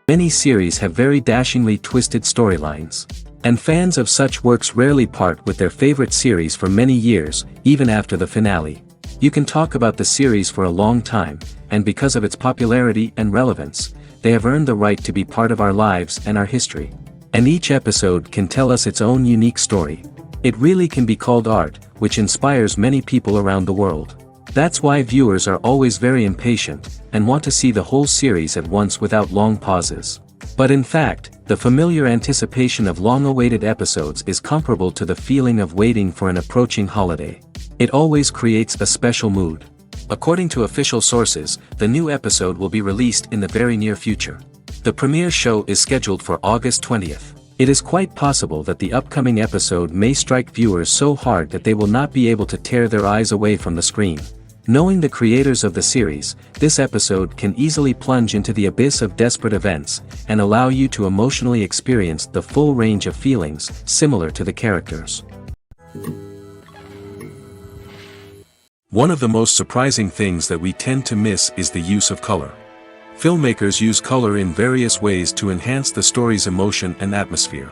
Many series have very dashingly twisted storylines. And fans of such works rarely part with their favorite series for many years, even after the finale. You can talk about the series for a long time, and because of its popularity and relevance, they have earned the right to be part of our lives and our history. And each episode can tell us its own unique story. It really can be called art, which inspires many people around the world. That's why viewers are always very impatient, and want to see the whole series at once without long pauses. But in fact, the familiar anticipation of long-awaited episodes is comparable to the feeling of waiting for an approaching holiday. It always creates a special mood. According to official sources, the new episode will be released in the very near future. The premiere show is scheduled for August 20th. It is quite possible that the upcoming episode may strike viewers so hard that they will not be able to tear their eyes away from the screen. Knowing the creators of the series, this episode can easily plunge into the abyss of desperate events, and allow you to emotionally experience the full range of feelings, similar to the characters. One of the most surprising things that we tend to miss is the use of color. Filmmakers use color in various ways to enhance the story's emotion and atmosphere.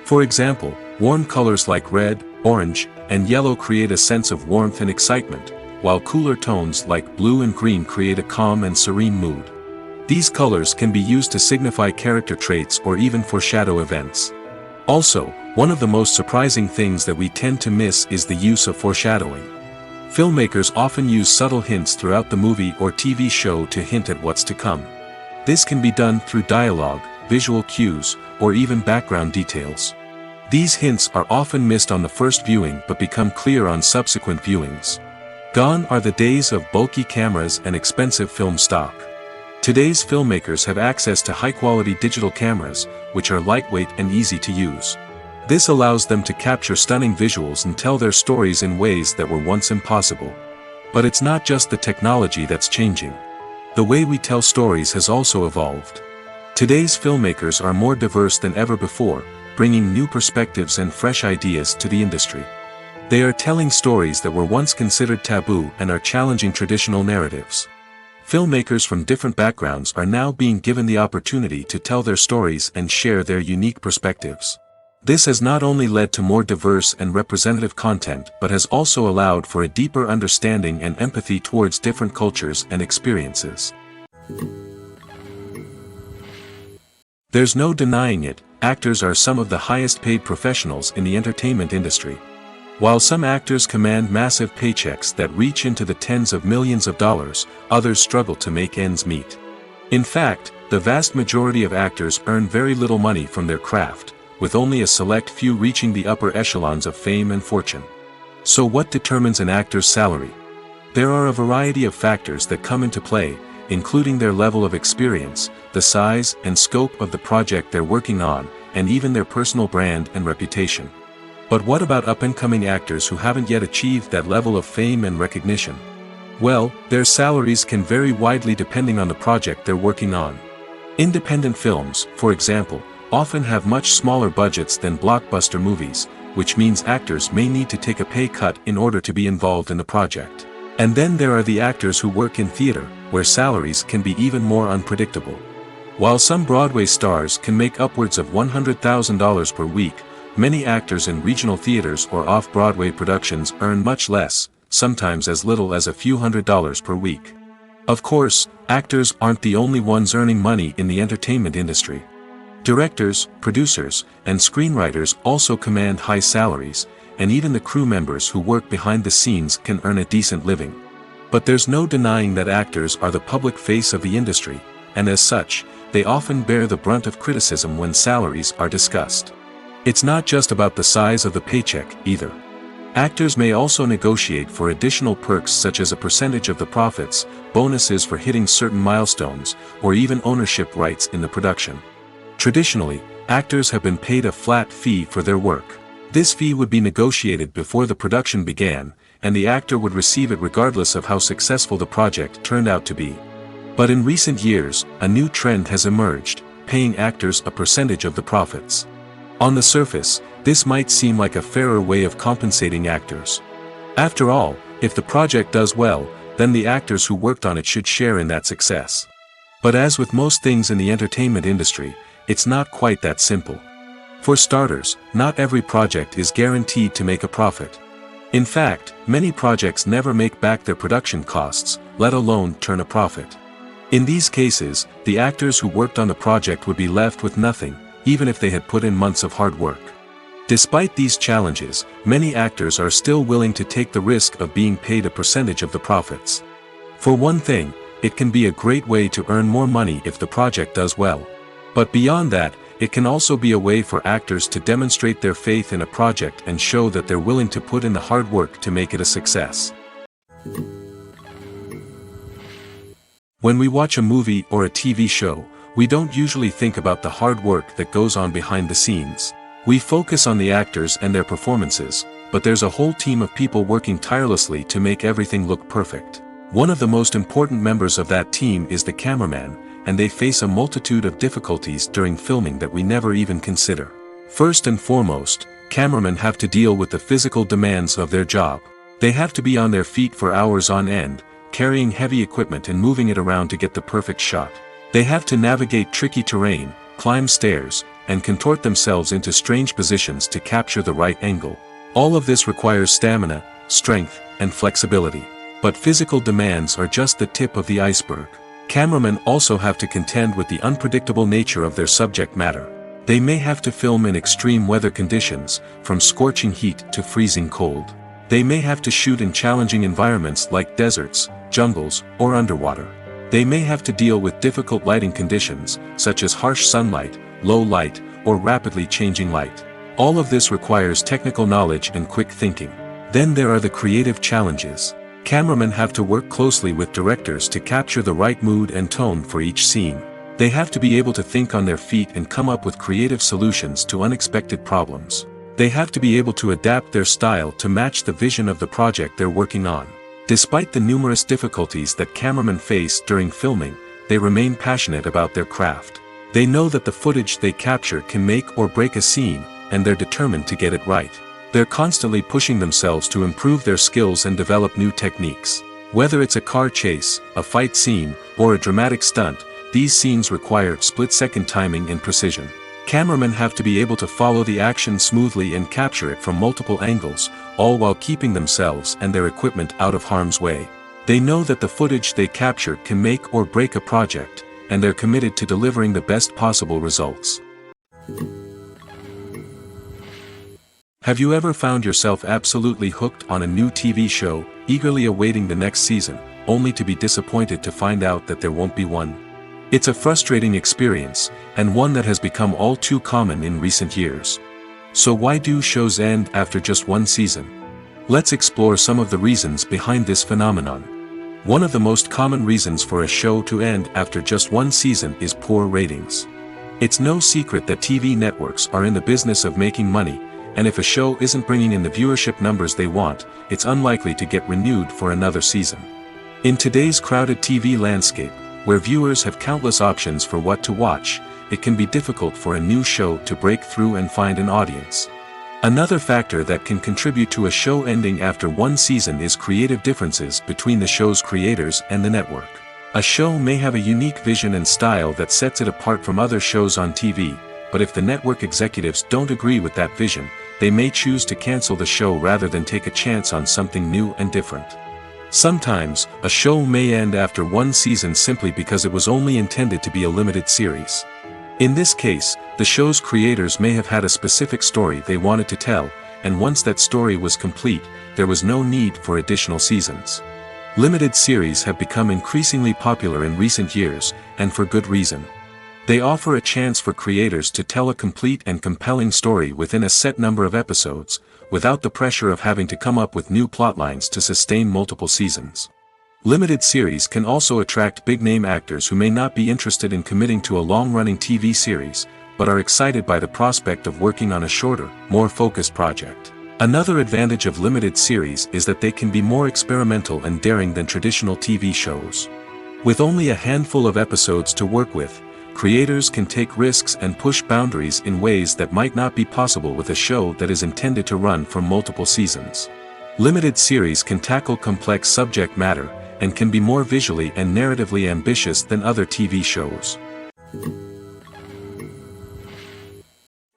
For example, warm colors like red, orange, and yellow create a sense of warmth and excitement, while cooler tones like blue and green create a calm and serene mood. These colors can be used to signify character traits or even foreshadow events. Also, one of the most surprising things that we tend to miss is the use of foreshadowing. Filmmakers often use subtle hints throughout the movie or TV show to hint at what's to come. This can be done through dialogue, visual cues, or even background details. These hints are often missed on the first viewing but become clear on subsequent viewings. Gone are the days of bulky cameras and expensive film stock. Today's filmmakers have access to high-quality digital cameras, which are lightweight and easy to use. This allows them to capture stunning visuals and tell their stories in ways that were once impossible. But it's not just the technology that's changing. The way we tell stories has also evolved. Today's filmmakers are more diverse than ever before, bringing new perspectives and fresh ideas to the industry. They are telling stories that were once considered taboo and are challenging traditional narratives. Filmmakers from different backgrounds are now being given the opportunity to tell their stories and share their unique perspectives. This has not only led to more diverse and representative content but has also allowed for a deeper understanding and empathy towards different cultures and experiences. There's no denying it, actors are some of the highest paid professionals in the entertainment industry. While some actors command massive paychecks that reach into the tens of millions of dollars, others struggle to make ends meet. In fact, the vast majority of actors earn very little money from their craft, with only a select few reaching the upper echelons of fame and fortune. So what determines an actor's salary? There are a variety of factors that come into play, including their level of experience, the size and scope of the project they're working on, and even their personal brand and reputation. But what about up-and-coming actors who haven't yet achieved that level of fame and recognition? Well, their salaries can vary widely depending on the project they're working on. Independent films, for example, often have much smaller budgets than blockbuster movies, which means actors may need to take a pay cut in order to be involved in the project. And then there are the actors who work in theater, where salaries can be even more unpredictable. While some Broadway stars can make upwards of $100,000 per week, many actors in regional theaters or off-Broadway productions earn much less, sometimes as little as a few $100s per week. Of course, actors aren't the only ones earning money in the entertainment industry. Directors, producers, and screenwriters also command high salaries, and even the crew members who work behind the scenes can earn a decent living. But there's no denying that actors are the public face of the industry, and as such, they often bear the brunt of criticism when salaries are discussed. It's not just about the size of the paycheck, either. Actors may also negotiate for additional perks such as a percentage of the profits, bonuses for hitting certain milestones, or even ownership rights in the production. Traditionally, actors have been paid a flat fee for their work. This fee would be negotiated before the production began, and the actor would receive it regardless of how successful the project turned out to be. But in recent years, a new trend has emerged, paying actors a percentage of the profits. On the surface, this might seem like a fairer way of compensating actors. After all, if the project does well, then the actors who worked on it should share in that success. But as with most things in the entertainment industry, it's not quite that simple. For starters, not every project is guaranteed to make a profit. In fact, many projects never make back their production costs, let alone turn a profit. In these cases, the actors who worked on the project would be left with nothing, even if they had put in months of hard work. Despite these challenges, many actors are still willing to take the risk of being paid a percentage of the profits. For one thing, it can be a great way to earn more money if the project does well. But beyond that, it can also be a way for actors to demonstrate their faith in a project and show that they're willing to put in the hard work to make it a success. When we watch a movie or a TV show, we don't usually think about the hard work that goes on behind the scenes. We focus on the actors and their performances, but there's a whole team of people working tirelessly to make everything look perfect. One of the most important members of that team is the cameraman, and they face a multitude of difficulties during filming that we never even consider. First and foremost, cameramen have to deal with the physical demands of their job. They have to be on their feet for hours on end, carrying heavy equipment and moving it around to get the perfect shot. They have to navigate tricky terrain, climb stairs, and contort themselves into strange positions to capture the right angle. All of this requires stamina, strength, and flexibility. But physical demands are just the tip of the iceberg. Cameramen also have to contend with the unpredictable nature of their subject matter. They may have to film in extreme weather conditions, from scorching heat to freezing cold. They may have to shoot in challenging environments like deserts, jungles, or underwater. They may have to deal with difficult lighting conditions, such as harsh sunlight, low light, or rapidly changing light. All of this requires technical knowledge and quick thinking. Then there are the creative challenges. Cameramen have to work closely with directors to capture the right mood and tone for each scene. They have to be able to think on their feet and come up with creative solutions to unexpected problems. They have to be able to adapt their style to match the vision of the project they're working on. Despite the numerous difficulties that cameramen face during filming, they remain passionate about their craft. They know that the footage they capture can make or break a scene, and they're determined to get it right. They're constantly pushing themselves to improve their skills and develop new techniques. Whether it's a car chase, a fight scene, or a dramatic stunt, these scenes require split-second timing and precision. Cameramen have to be able to follow the action smoothly and capture it from multiple angles, all while keeping themselves and their equipment out of harm's way. They know that the footage they capture can make or break a project, and they're committed to delivering the best possible results. Have you ever found yourself absolutely hooked on a new TV show, eagerly awaiting the next season, only to be disappointed to find out that there won't be one? It's a frustrating experience, and one that has become all too common in recent years. So why do shows end after just one season? Let's explore some of the reasons behind this phenomenon. One of the most common reasons for a show to end after just one season is poor ratings. It's no secret that TV networks are in the business of making money, and if a show isn't bringing in the viewership numbers they want, it's unlikely to get renewed for another season. In today's crowded TV landscape, where viewers have countless options for what to watch, it can be difficult for a new show to break through and find an audience. Another factor that can contribute to a show ending after one season is creative differences between the show's creators and the network. A show may have a unique vision and style that sets it apart from other shows on TV, but if the network executives don't agree with that vision, they may choose to cancel the show rather than take a chance on something new and different. Sometimes, a show may end after one season simply because it was only intended to be a limited series. In this case, the show's creators may have had a specific story they wanted to tell, and once that story was complete, there was no need for additional seasons. Limited series have become increasingly popular in recent years, and for good reason. They offer a chance for creators to tell a complete and compelling story within a set number of episodes, without the pressure of having to come up with new plotlines to sustain multiple seasons. Limited series can also attract big-name actors who may not be interested in committing to a long-running TV series, but are excited by the prospect of working on a shorter, more focused project. Another advantage of limited series is that they can be more experimental and daring than traditional TV shows. With only a handful of episodes to work with, creators can take risks and push boundaries in ways that might not be possible with a show that is intended to run for multiple seasons. Limited series can tackle complex subject matter, and can be more visually and narratively ambitious than other TV shows.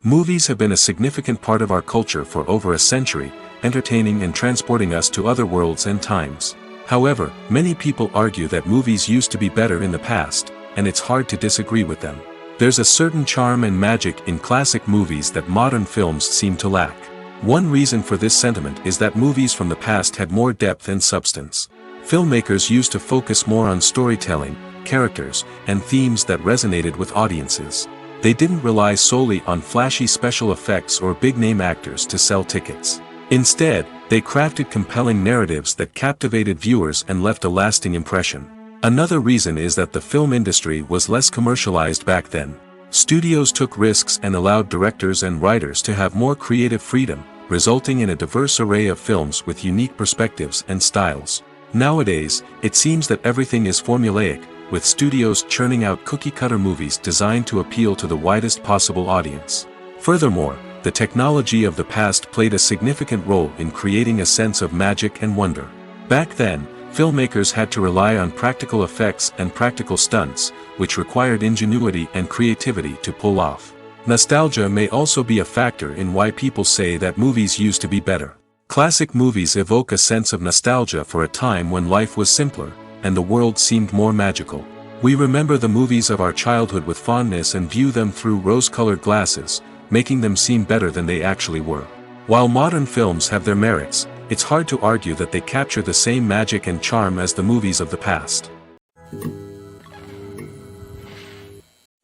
Movies have been a significant part of our culture for over a century, entertaining and transporting us to other worlds and times. However, many people argue that movies used to be better in the past, and it's hard to disagree with them. There's a certain charm and magic in classic movies that modern films seem to lack. One reason for this sentiment is that movies from the past had more depth and substance. Filmmakers used to focus more on storytelling, characters, and themes that resonated with audiences. They didn't rely solely on flashy special effects or big-name actors to sell tickets. Instead, they crafted compelling narratives that captivated viewers and left a lasting impression. Another reason is that the film industry was less commercialized back then. Studios took risks and allowed directors and writers to have more creative freedom, resulting in a diverse array of films with unique perspectives and styles. Nowadays, it seems that everything is formulaic, with studios churning out cookie-cutter movies designed to appeal to the widest possible audience. Furthermore, the technology of the past played a significant role in creating a sense of magic and wonder. Back then, filmmakers had to rely on practical effects and practical stunts, which required ingenuity and creativity to pull off. Nostalgia may also be a factor in why people say that movies used to be better. Classic movies evoke a sense of nostalgia for a time when life was simpler, and the world seemed more magical. We remember the movies of our childhood with fondness and view them through rose-colored glasses, making them seem better than they actually were. While modern films have their merits, it's hard to argue that they capture the same magic and charm as the movies of the past.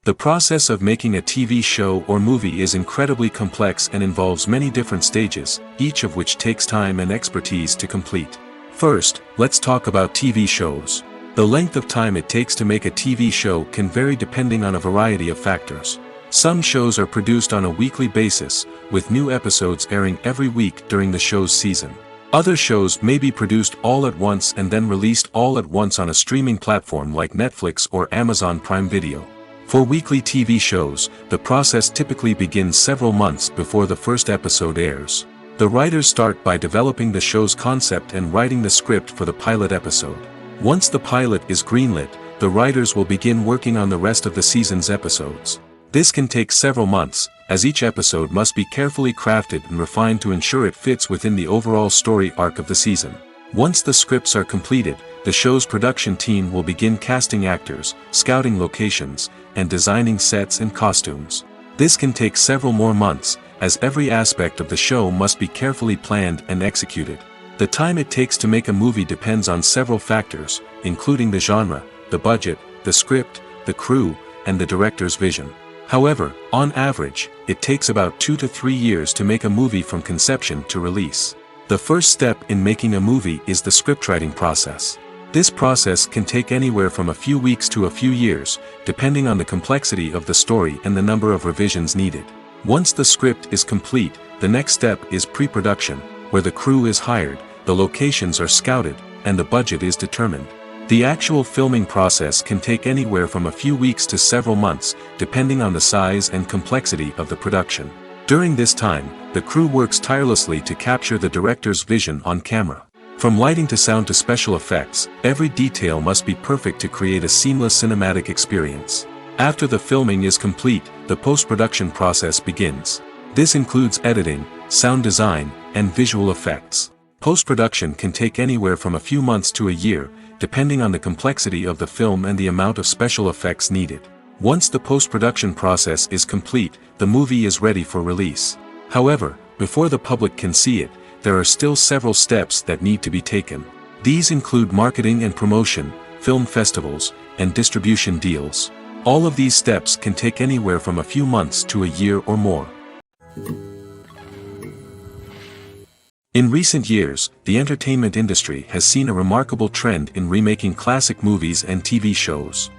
The process of making a TV show or movie is incredibly complex and involves many different stages, each of which takes time and expertise to complete. First, let's talk about TV shows. The length of time it takes to make a TV show can vary depending on a variety of factors. Some shows are produced on a weekly basis, with new episodes airing every week during the show's season. Other shows may be produced all at once and then released all at once on a streaming platform like Netflix or Amazon Prime Video. For weekly TV shows, the process typically begins several months before the first episode airs. The writers start by developing the show's concept and writing the script for the pilot episode. Once the pilot is greenlit, the writers will begin working on the rest of the season's episodes. This can take several months, as each episode must be carefully crafted and refined to ensure it fits within the overall story arc of the season. Once the scripts are completed, the show's production team will begin casting actors, scouting locations, and designing sets and costumes. This can take several more months, as every aspect of the show must be carefully planned and executed. The time it takes to make a movie depends on several factors, including the genre, the budget, the script, the crew, and the director's vision. However, on average, it takes about 2 to 3 years to make a movie from conception to release. The first step in making a movie is the scriptwriting process. This process can take anywhere from a few weeks to a few years, depending on the complexity of the story and the number of revisions needed. Once the script is complete, the next step is pre-production, where the crew is hired, the locations are scouted, and the budget is determined. The actual filming process can take anywhere from a few weeks to several months, depending on the size and complexity of the production. During this time, the crew works tirelessly to capture the director's vision on camera. From lighting to sound to special effects, every detail must be perfect to create a seamless cinematic experience. After the filming is complete, the post-production process begins. This includes editing, sound design, and visual effects. Post-production can take anywhere from a few months to a year, depending on the complexity of the film and the amount of special effects needed. Once the post-production process is complete, the movie is ready for release. However, before the public can see it, there are still several steps that need to be taken. These include marketing and promotion, film festivals, and distribution deals. All of these steps can take anywhere from a few months to a year or more. In recent years, the entertainment industry has seen a remarkable trend in remaking classic movies and TV shows.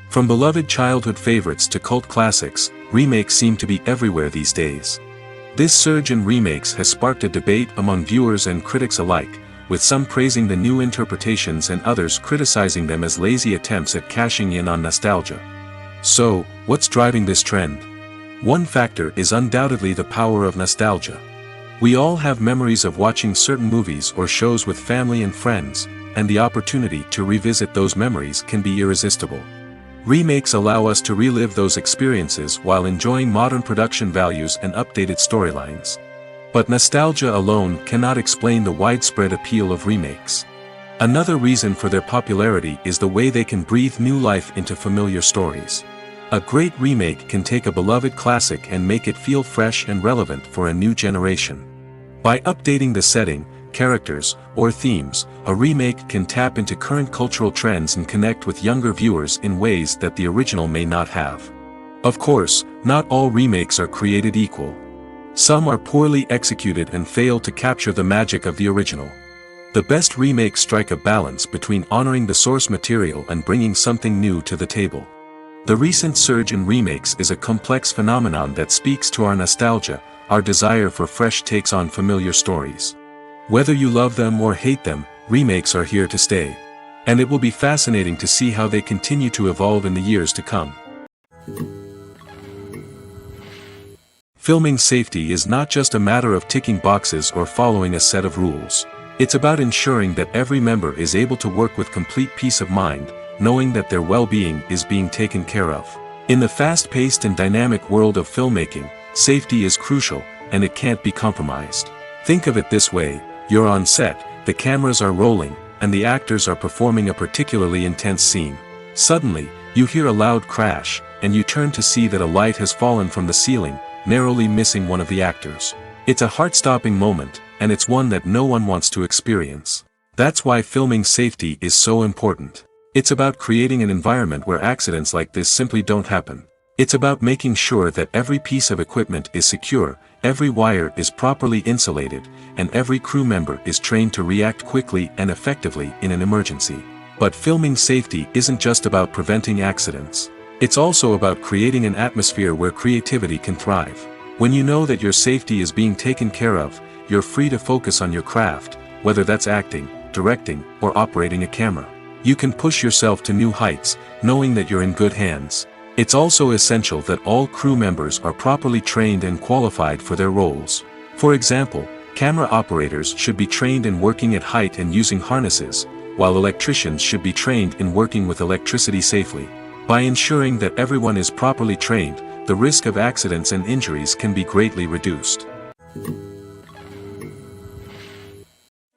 From beloved childhood favorites to cult classics, remakes seem to be everywhere these days. This surge in remakes has sparked a debate among viewers and critics alike, with some praising the new interpretations and others criticizing them as lazy attempts at cashing in on nostalgia. So, what's driving this trend? One factor is undoubtedly the power of nostalgia. We all have memories of watching certain movies or shows with family and friends, and the opportunity to revisit those memories can be irresistible. Remakes allow us to relive those experiences while enjoying modern production values and updated storylines. But nostalgia alone cannot explain the widespread appeal of remakes. Another reason for their popularity is the way they can breathe new life into familiar stories. A great remake can take a beloved classic and make it feel fresh and relevant for a new generation. By updating the setting, characters, or themes, a remake can tap into current cultural trends and connect with younger viewers in ways that the original may not have. Of course, not all remakes are created equal. Some are poorly executed and fail to capture the magic of the original. The best remakes strike a balance between honoring the source material and bringing something new to the table. The recent surge in remakes is a complex phenomenon that speaks to our nostalgia, our desire for fresh takes on familiar stories. Whether you love them or hate them, remakes are here to stay. And it will be fascinating to see how they continue to evolve in the years to come. Filming safety is not just a matter of ticking boxes or following a set of rules. It's about ensuring that every member is able to work with complete peace of mind, knowing that their well-being is being taken care of. In the fast-paced and dynamic world of filmmaking, safety is crucial, and it can't be compromised. Think of it this way. You're on set, the cameras are rolling, and the actors are performing a particularly intense scene. Suddenly, you hear a loud crash, and you turn to see that a light has fallen from the ceiling, narrowly missing one of the actors. It's a heart-stopping moment, and it's one that no one wants to experience. That's why filming safety is so important. It's about creating an environment where accidents like this simply don't happen. It's about making sure that every piece of equipment is secure, every wire is properly insulated, and every crew member is trained to react quickly and effectively in an emergency. But filming safety isn't just about preventing accidents. It's also about creating an atmosphere where creativity can thrive. When you know that your safety is being taken care of, you're free to focus on your craft, whether that's acting, directing, or operating a camera. You can push yourself to new heights, knowing that you're in good hands. It's also essential that all crew members are properly trained and qualified for their roles. For example, camera operators should be trained in working at height and using harnesses, while electricians should be trained in working with electricity safely. By ensuring that everyone is properly trained, the risk of accidents and injuries can be greatly reduced.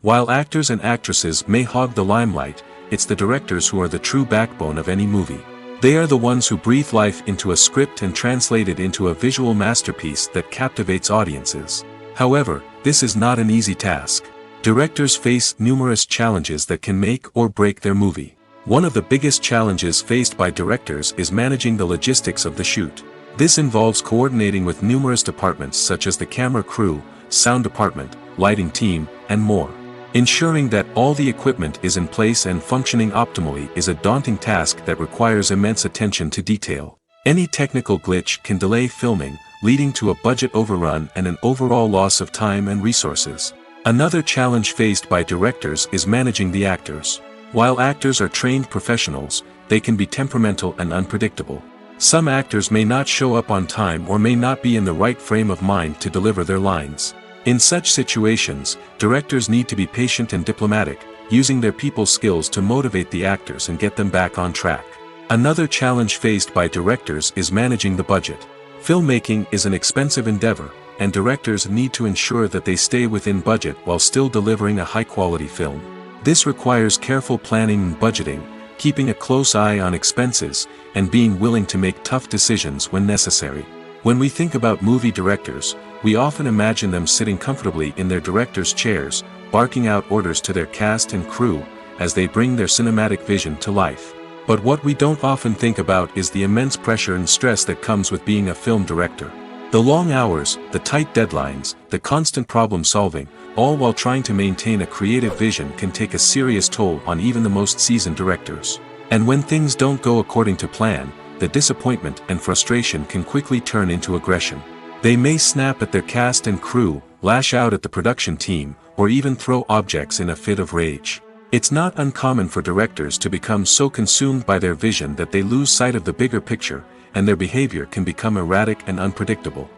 While actors and actresses may hog the limelight, it's the directors who are the true backbone of any movie. They are the ones who breathe life into a script and translate it into a visual masterpiece that captivates audiences. However, this is not an easy task. Directors face numerous challenges that can make or break their movie. One of the biggest challenges faced by directors is managing the logistics of the shoot. This involves coordinating with numerous departments such as the camera crew, sound department, lighting team, and more. Ensuring that all the equipment is in place and functioning optimally is a daunting task that requires immense attention to detail. Any technical glitch can delay filming, leading to a budget overrun and an overall loss of time and resources. Another challenge faced by directors is managing the actors. While actors are trained professionals, they can be temperamental and unpredictable. Some actors may not show up on time or may not be in the right frame of mind to deliver their lines. In such situations, directors need to be patient and diplomatic, using their people skills to motivate the actors and get them back on track. Another challenge faced by directors is managing the budget. Filmmaking is an expensive endeavor, and directors need to ensure that they stay within budget while still delivering a high-quality film. This requires careful planning and budgeting, keeping a close eye on expenses, and being willing to make tough decisions when necessary. When we think about movie directors, we often imagine them sitting comfortably in their director's chairs, barking out orders to their cast and crew, as they bring their cinematic vision to life. But what we don't often think about is the immense pressure and stress that comes with being a film director. The long hours, the tight deadlines, the constant problem solving, all while trying to maintain a creative vision can take a serious toll on even the most seasoned directors. And when things don't go according to plan, the disappointment and frustration can quickly turn into aggression. They may snap at their cast and crew, lash out at the production team, or even throw objects in a fit of rage. It's not uncommon for directors to become so consumed by their vision that they lose sight of the bigger picture, and their behavior can become erratic and unpredictable.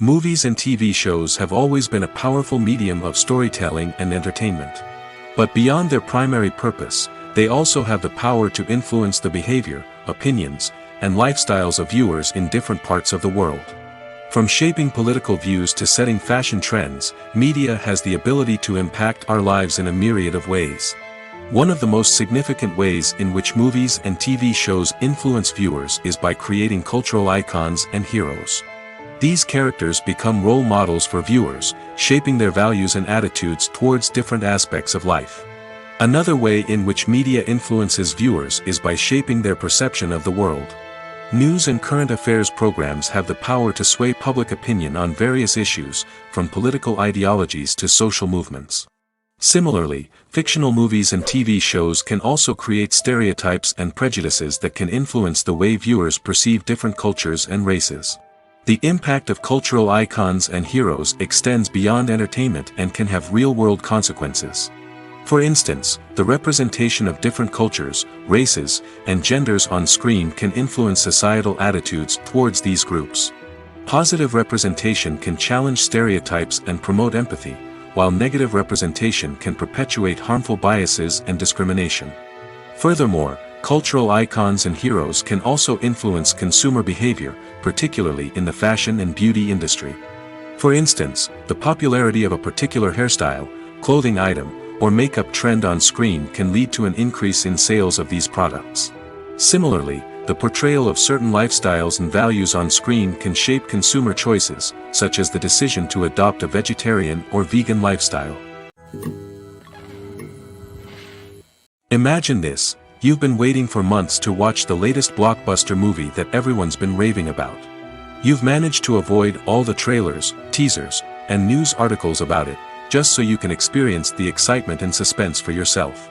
Movies and TV shows have always been a powerful medium of storytelling and entertainment. But beyond their primary purpose, they also have the power to influence the behavior, opinions, and lifestyles of viewers in different parts of the world. From shaping political views to setting fashion trends, media has the ability to impact our lives in a myriad of ways. One of the most significant ways in which movies and TV shows influence viewers is by creating cultural icons and heroes. These characters become role models for viewers, shaping their values and attitudes towards different aspects of life. Another way in which media influences viewers is by shaping their perception of the world. News and current affairs programs have the power to sway public opinion on various issues, from political ideologies to social movements. Similarly, fictional movies and TV shows can also create stereotypes and prejudices that can influence the way viewers perceive different cultures and races. The impact of cultural icons and heroes extends beyond entertainment and can have real-world consequences. For instance, the representation of different cultures, races, and genders on screen can influence societal attitudes towards these groups. Positive representation can challenge stereotypes and promote empathy, while negative representation can perpetuate harmful biases and discrimination. Furthermore, cultural icons and heroes can also influence consumer behavior, particularly in the fashion and beauty industry. For instance, the popularity of a particular hairstyle, clothing item, or makeup trend on screen can lead to an increase in sales of these products. Similarly, the portrayal of certain lifestyles and values on screen can shape consumer choices, such as the decision to adopt a vegetarian or vegan lifestyle. Imagine this: you've been waiting for months to watch the latest blockbuster movie that everyone's been raving about. You've managed to avoid all the trailers, teasers, and news articles about it, just so you can experience the excitement and suspense for yourself.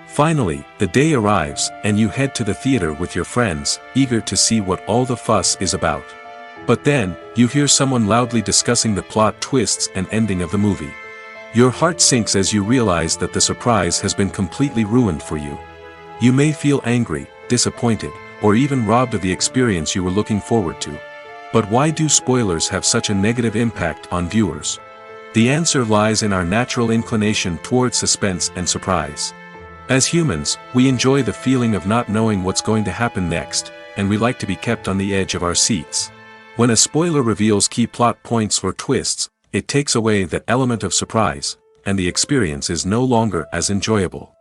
Finally, the day arrives, and you head to the theater with your friends, eager to see what all the fuss is about. But then, you hear someone loudly discussing the plot twists and ending of the movie. Your heart sinks as you realize that the surprise has been completely ruined for you. You may feel angry, disappointed, or even robbed of the experience you were looking forward to. But why do spoilers have such a negative impact on viewers? The answer lies in our natural inclination toward suspense and surprise. As humans, we enjoy the feeling of not knowing what's going to happen next, and we like to be kept on the edge of our seats. When a spoiler reveals key plot points or twists, it takes away that element of surprise, and the experience is no longer as enjoyable.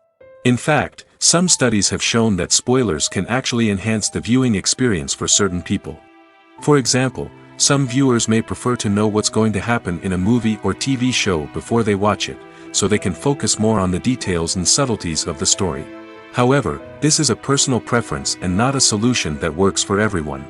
In fact, some studies have shown that spoilers can actually enhance the viewing experience for certain people. For example, some viewers may prefer to know what's going to happen in a movie or TV show before they watch it, so they can focus more on the details and subtleties of the story. However, this is a personal preference and not a solution that works for everyone.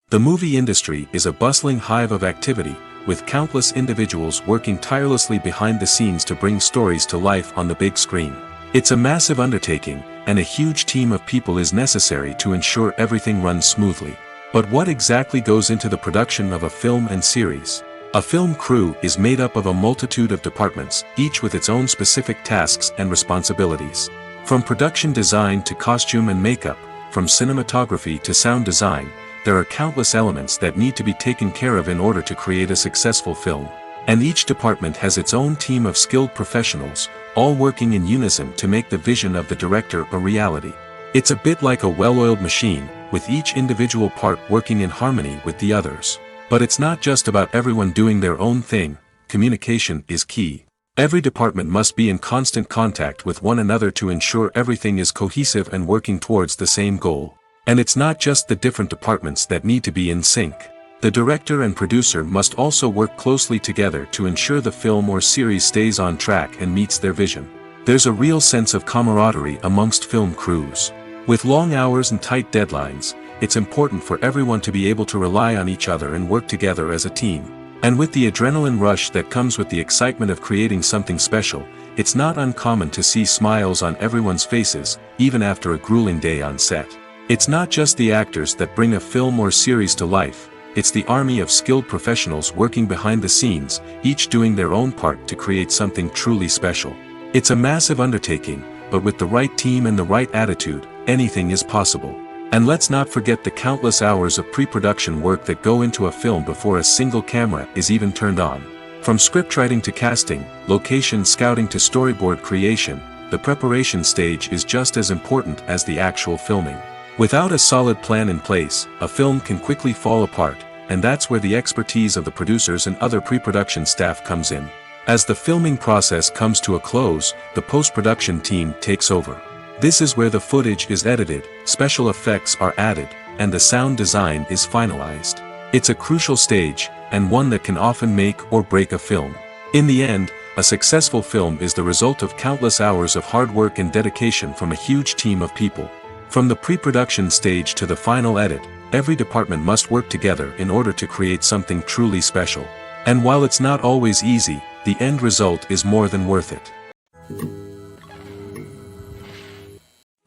The movie industry is a bustling hive of activity, with countless individuals working tirelessly behind the scenes to bring stories to life on the big screen. It's a massive undertaking, and a huge team of people is necessary to ensure everything runs smoothly. But what exactly goes into the production of a film and series? A film crew is made up of a multitude of departments, each with its own specific tasks and responsibilities. From production design to costume and makeup, from cinematography to sound design, there are countless elements that need to be taken care of in order to create a successful film. And each department has its own team of skilled professionals, all working in unison to make the vision of the director a reality. It's a bit like a well-oiled machine, with each individual part working in harmony with the others. But it's not just about everyone doing their own thing. Communication is key. Every department must be in constant contact with one another to ensure everything is cohesive and working towards the same goal. And it's not just the different departments that need to be in sync. The director and producer must also work closely together to ensure the film or series stays on track and meets their vision. There's a real sense of camaraderie amongst film crews. With long hours and tight deadlines, it's important for everyone to be able to rely on each other and work together as a team. And with the adrenaline rush that comes with the excitement of creating something special, it's not uncommon to see smiles on everyone's faces, even after a grueling day on set. It's not just the actors that bring a film or series to life. It's the army of skilled professionals working behind the scenes, each doing their own part to create something truly special. It's a massive undertaking, but with the right team and the right attitude, anything is possible. And let's not forget the countless hours of pre-production work that go into a film before a single camera is even turned on. From scriptwriting to casting, location scouting to storyboard creation, the preparation stage is just as important as the actual filming. Without a solid plan in place, a film can quickly fall apart, and that's where the expertise of the producers and other pre-production staff comes in. As the filming process comes to a close, the post-production team takes over. This is where the footage is edited, special effects are added, and the sound design is finalized. It's a crucial stage, and one that can often make or break a film. In the end, a successful film is the result of countless hours of hard work and dedication from a huge team of people. From the pre-production stage to the final edit, every department must work together in order to create something truly special. And while it's not always easy, the end result is more than worth it.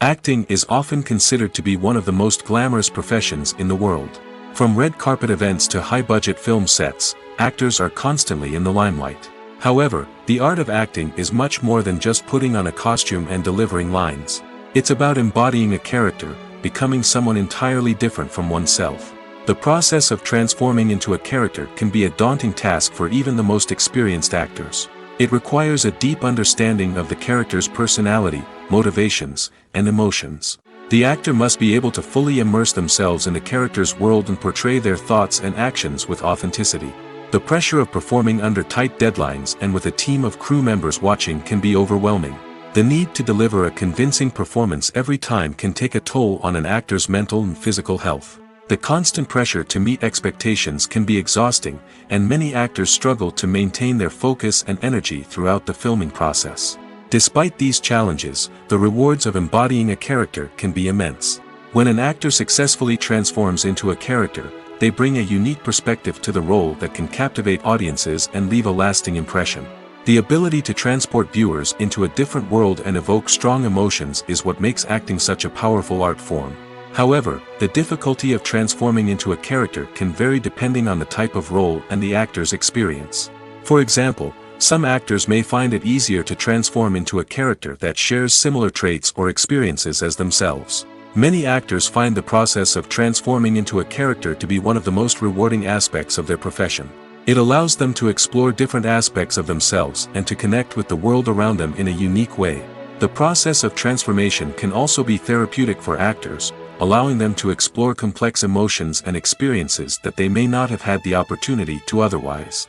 Acting is often considered to be one of the most glamorous professions in the world. From red carpet events to high-budget film sets, actors are constantly in the limelight. However, the art of acting is much more than just putting on a costume and delivering lines. It's about embodying a character, becoming someone entirely different from oneself. The process of transforming into a character can be a daunting task for even the most experienced actors. It requires a deep understanding of the character's personality, motivations, and emotions. The actor must be able to fully immerse themselves in the character's world and portray their thoughts and actions with authenticity. The pressure of performing under tight deadlines and with a team of crew members watching can be overwhelming. The need to deliver a convincing performance every time can take a toll on an actor's mental and physical health. The constant pressure to meet expectations can be exhausting, and many actors struggle to maintain their focus and energy throughout the filming process. Despite these challenges, the rewards of embodying a character can be immense. When an actor successfully transforms into a character, they bring a unique perspective to the role that can captivate audiences and leave a lasting impression. The ability to transport viewers into a different world and evoke strong emotions is what makes acting such a powerful art form. However, the difficulty of transforming into a character can vary depending on the type of role and the actor's experience. For example, some actors may find it easier to transform into a character that shares similar traits or experiences as themselves. Many actors find the process of transforming into a character to be one of the most rewarding aspects of their profession. It allows them to explore different aspects of themselves and to connect with the world around them in a unique way. The process of transformation can also be therapeutic for actors, allowing them to explore complex emotions and experiences that they may not have had the opportunity to otherwise.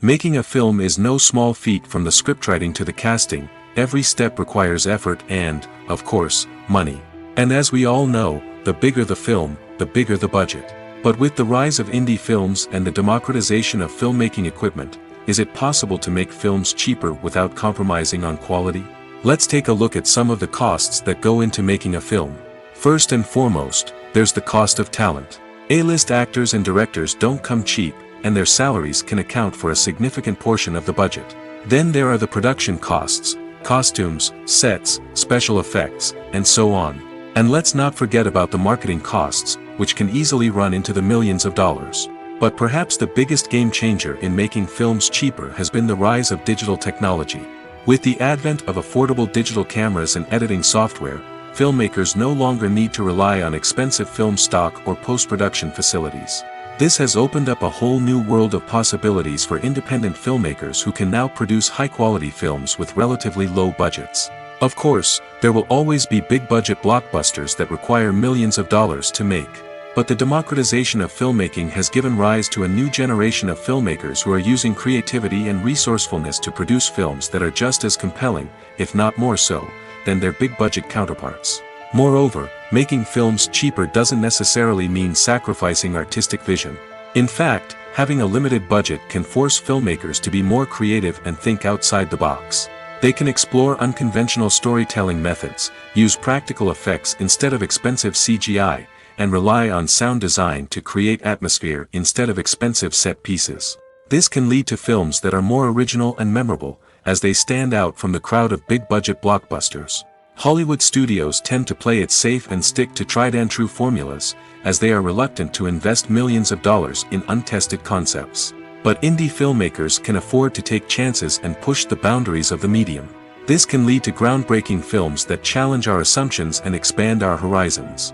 Making a film is no small feat. From the scriptwriting to the casting, every step requires effort and, of course, money. And as we all know, the bigger the film, the bigger the budget. But with the rise of indie films and the democratization of filmmaking equipment, is it possible to make films cheaper without compromising on quality? Let's take a look at some of the costs that go into making a film. First and foremost, there's the cost of talent. A-list actors and directors don't come cheap, and their salaries can account for a significant portion of the budget. Then there are the production costs, costumes, sets, special effects, and so on. And let's not forget about the marketing costs, which can easily run into the millions of dollars. But perhaps the biggest game changer in making films cheaper has been the rise of digital technology. With the advent of affordable digital cameras and editing software, filmmakers no longer need to rely on expensive film stock or post-production facilities. This has opened up a whole new world of possibilities for independent filmmakers who can now produce high-quality films with relatively low budgets. Of course, there will always be big-budget blockbusters that require millions of dollars to make. But the democratization of filmmaking has given rise to a new generation of filmmakers who are using creativity and resourcefulness to produce films that are just as compelling, if not more so, than their big-budget counterparts. Moreover, making films cheaper doesn't necessarily mean sacrificing artistic vision. In fact, having a limited budget can force filmmakers to be more creative and think outside the box. They can explore unconventional storytelling methods, use practical effects instead of expensive CGI, and rely on sound design to create atmosphere instead of expensive set pieces. This can lead to films that are more original and memorable, as they stand out from the crowd of big-budget blockbusters. Hollywood studios tend to play it safe and stick to tried-and-true formulas, as they are reluctant to invest millions of dollars in untested concepts. But indie filmmakers can afford to take chances and push the boundaries of the medium. This can lead to groundbreaking films that challenge our assumptions and expand our horizons.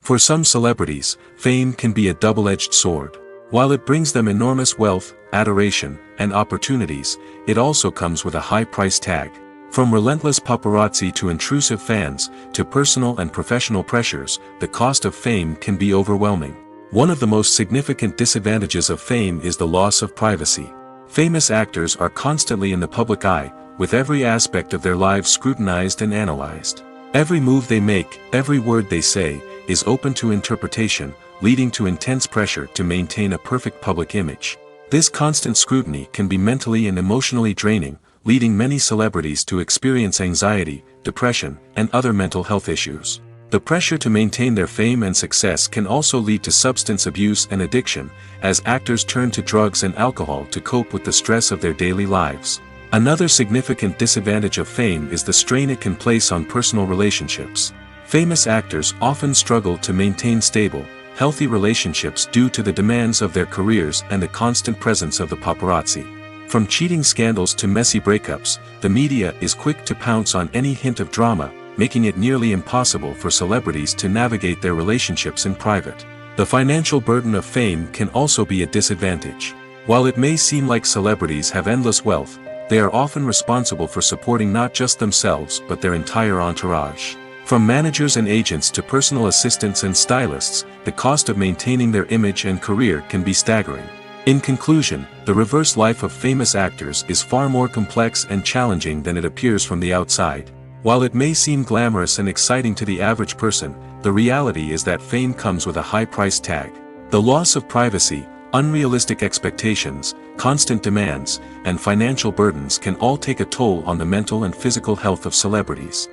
For some celebrities, fame can be a double-edged sword. While it brings them enormous wealth, adoration, and opportunities, it also comes with a high price tag. From relentless paparazzi to intrusive fans, to personal and professional pressures, the cost of fame can be overwhelming. One of the most significant disadvantages of fame is the loss of privacy. Famous actors are constantly in the public eye, with every aspect of their lives scrutinized and analyzed. Every move they make, every word they say, is open to interpretation, leading to intense pressure to maintain a perfect public image. This constant scrutiny can be mentally and emotionally draining, leading many celebrities to experience anxiety, depression, and other mental health issues. The pressure to maintain their fame and success can also lead to substance abuse and addiction, as actors turn to drugs and alcohol to cope with the stress of their daily lives. Another significant disadvantage of fame is the strain it can place on personal relationships. Famous actors often struggle to maintain stable, healthy relationships due to the demands of their careers and the constant presence of the paparazzi. From cheating scandals to messy breakups, the media is quick to pounce on any hint of drama, making it nearly impossible for celebrities to navigate their relationships in private. The financial burden of fame can also be a disadvantage. While it may seem like celebrities have endless wealth, they are often responsible for supporting not just themselves but their entire entourage. From managers and agents to personal assistants and stylists, the cost of maintaining their image and career can be staggering. In conclusion, the reverse life of famous actors is far more complex and challenging than it appears from the outside. While it may seem glamorous and exciting to the average person, the reality is that fame comes with a high price tag. The loss of privacy, unrealistic expectations, constant demands, and financial burdens can all take a toll on the mental and physical health of celebrities.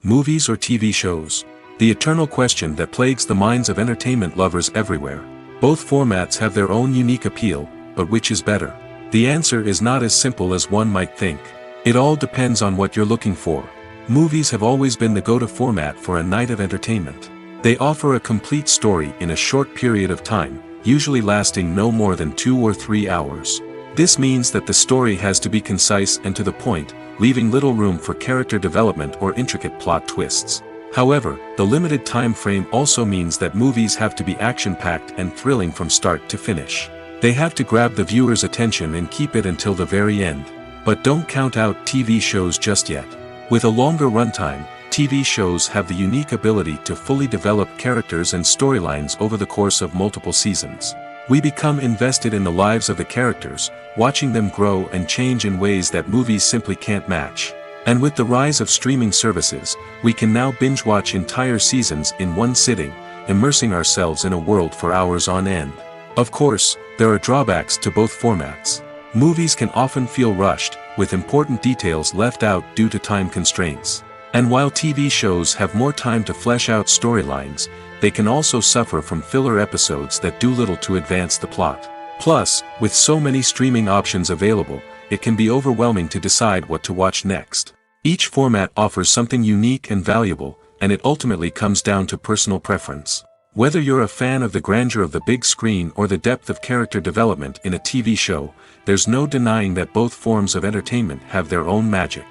Movies or TV shows? The eternal question that plagues the minds of entertainment lovers everywhere. Both formats have their own unique appeal, but which is better? The answer is not as simple as one might think. It all depends on what you're looking for. Movies have always been the go-to format for a night of entertainment. They offer a complete story in a short period of time, usually lasting no more than 2 or 3 hours. This means that the story has to be concise and to the point, leaving little room for character development or intricate plot twists. However, the limited time frame also means that movies have to be action-packed and thrilling from start to finish. They have to grab the viewer's attention and keep it until the very end. But don't count out TV shows just yet. With a longer runtime, TV shows have the unique ability to fully develop characters and storylines over the course of multiple seasons. We become invested in the lives of the characters, watching them grow and change in ways that movies simply can't match. And with the rise of streaming services, we can now binge-watch entire seasons in one sitting, immersing ourselves in a world for hours on end. Of course, there are drawbacks to both formats. Movies can often feel rushed, with important details left out due to time constraints. And while TV shows have more time to flesh out storylines, they can also suffer from filler episodes that do little to advance the plot. Plus, with so many streaming options available, it can be overwhelming to decide what to watch next. Each format offers something unique and valuable, and it ultimately comes down to personal preference. Whether you're a fan of the grandeur of the big screen or the depth of character development in a TV show, there's no denying that both forms of entertainment have their own magic.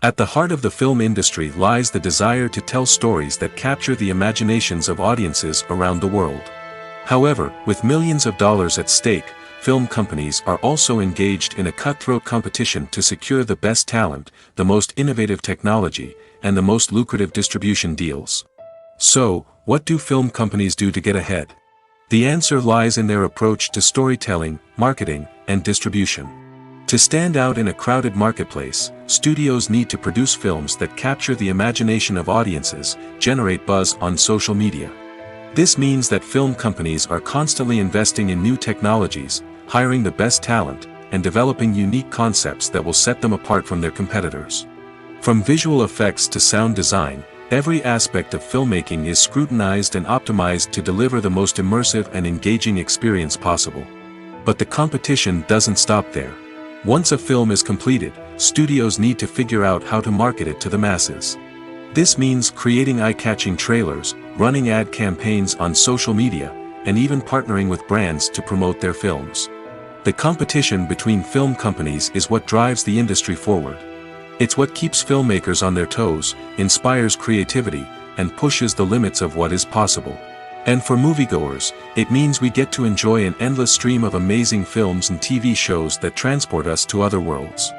At the heart of the film industry lies the desire to tell stories that capture the imaginations of audiences around the world. However, with millions of dollars at stake, film companies are also engaged in a cutthroat competition to secure the best talent, the most innovative technology, and the most lucrative distribution deals. So, what do film companies do to get ahead? The answer lies in their approach to storytelling, marketing, and distribution. To stand out in a crowded marketplace, studios need to produce films that capture the imagination of audiences, generate buzz on social media. This means that film companies are constantly investing in new technologies, hiring the best talent, and developing unique concepts that will set them apart from their competitors. From visual effects to sound design, every aspect of filmmaking is scrutinized and optimized to deliver the most immersive and engaging experience possible. But the competition doesn't stop there. Once a film is completed, studios need to figure out how to market it to the masses. This means creating eye-catching trailers, running ad campaigns on social media, and even partnering with brands to promote their films. The competition between film companies is what drives the industry forward. It's what keeps filmmakers on their toes, inspires creativity, and pushes the limits of what is possible. And for moviegoers, it means we get to enjoy an endless stream of amazing films and TV shows that transport us to other worlds.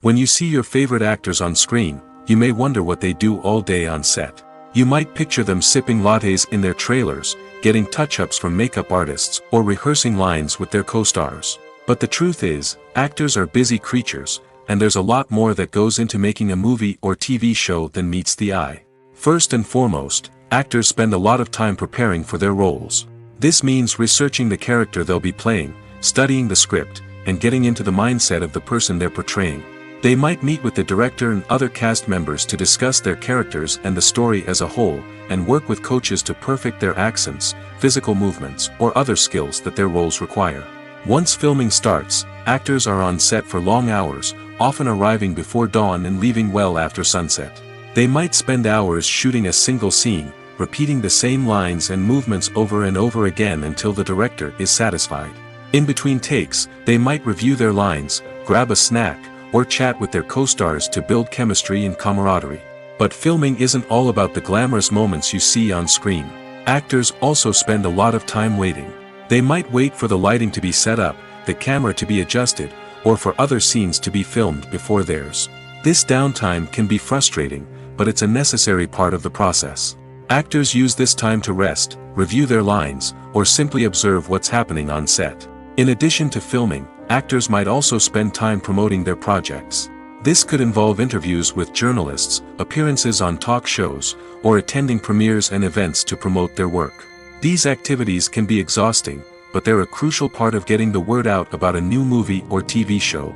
When you see your favorite actors on screen, you may wonder what they do all day on set. You might picture them sipping lattes in their trailers, getting touch-ups from makeup artists, or rehearsing lines with their co-stars. But the truth is, actors are busy creatures, and there's a lot more that goes into making a movie or TV show than meets the eye. First and foremost, actors spend a lot of time preparing for their roles. This means researching the character they'll be playing, studying the script, and getting into the mindset of the person they're portraying. They might meet with the director and other cast members to discuss their characters and the story as a whole, and work with coaches to perfect their accents, physical movements, or other skills that their roles require. Once filming starts, actors are on set for long hours, often arriving before dawn and leaving well after sunset. They might spend hours shooting a single scene, repeating the same lines and movements over and over again until the director is satisfied. In between takes, they might review their lines, grab a snack, or chat with their co-stars to build chemistry and camaraderie. But filming isn't all about the glamorous moments you see on screen. Actors also spend a lot of time waiting. They might wait for the lighting to be set up, the camera to be adjusted, or for other scenes to be filmed before theirs. This downtime can be frustrating, but it's a necessary part of the process. Actors use this time to rest, review their lines, or simply observe what's happening on set. In addition to filming, actors might also spend time promoting their projects. This could involve interviews with journalists, appearances on talk shows, or attending premieres and events to promote their work. These activities can be exhausting, but they're a crucial part of getting the word out about a new movie or TV show.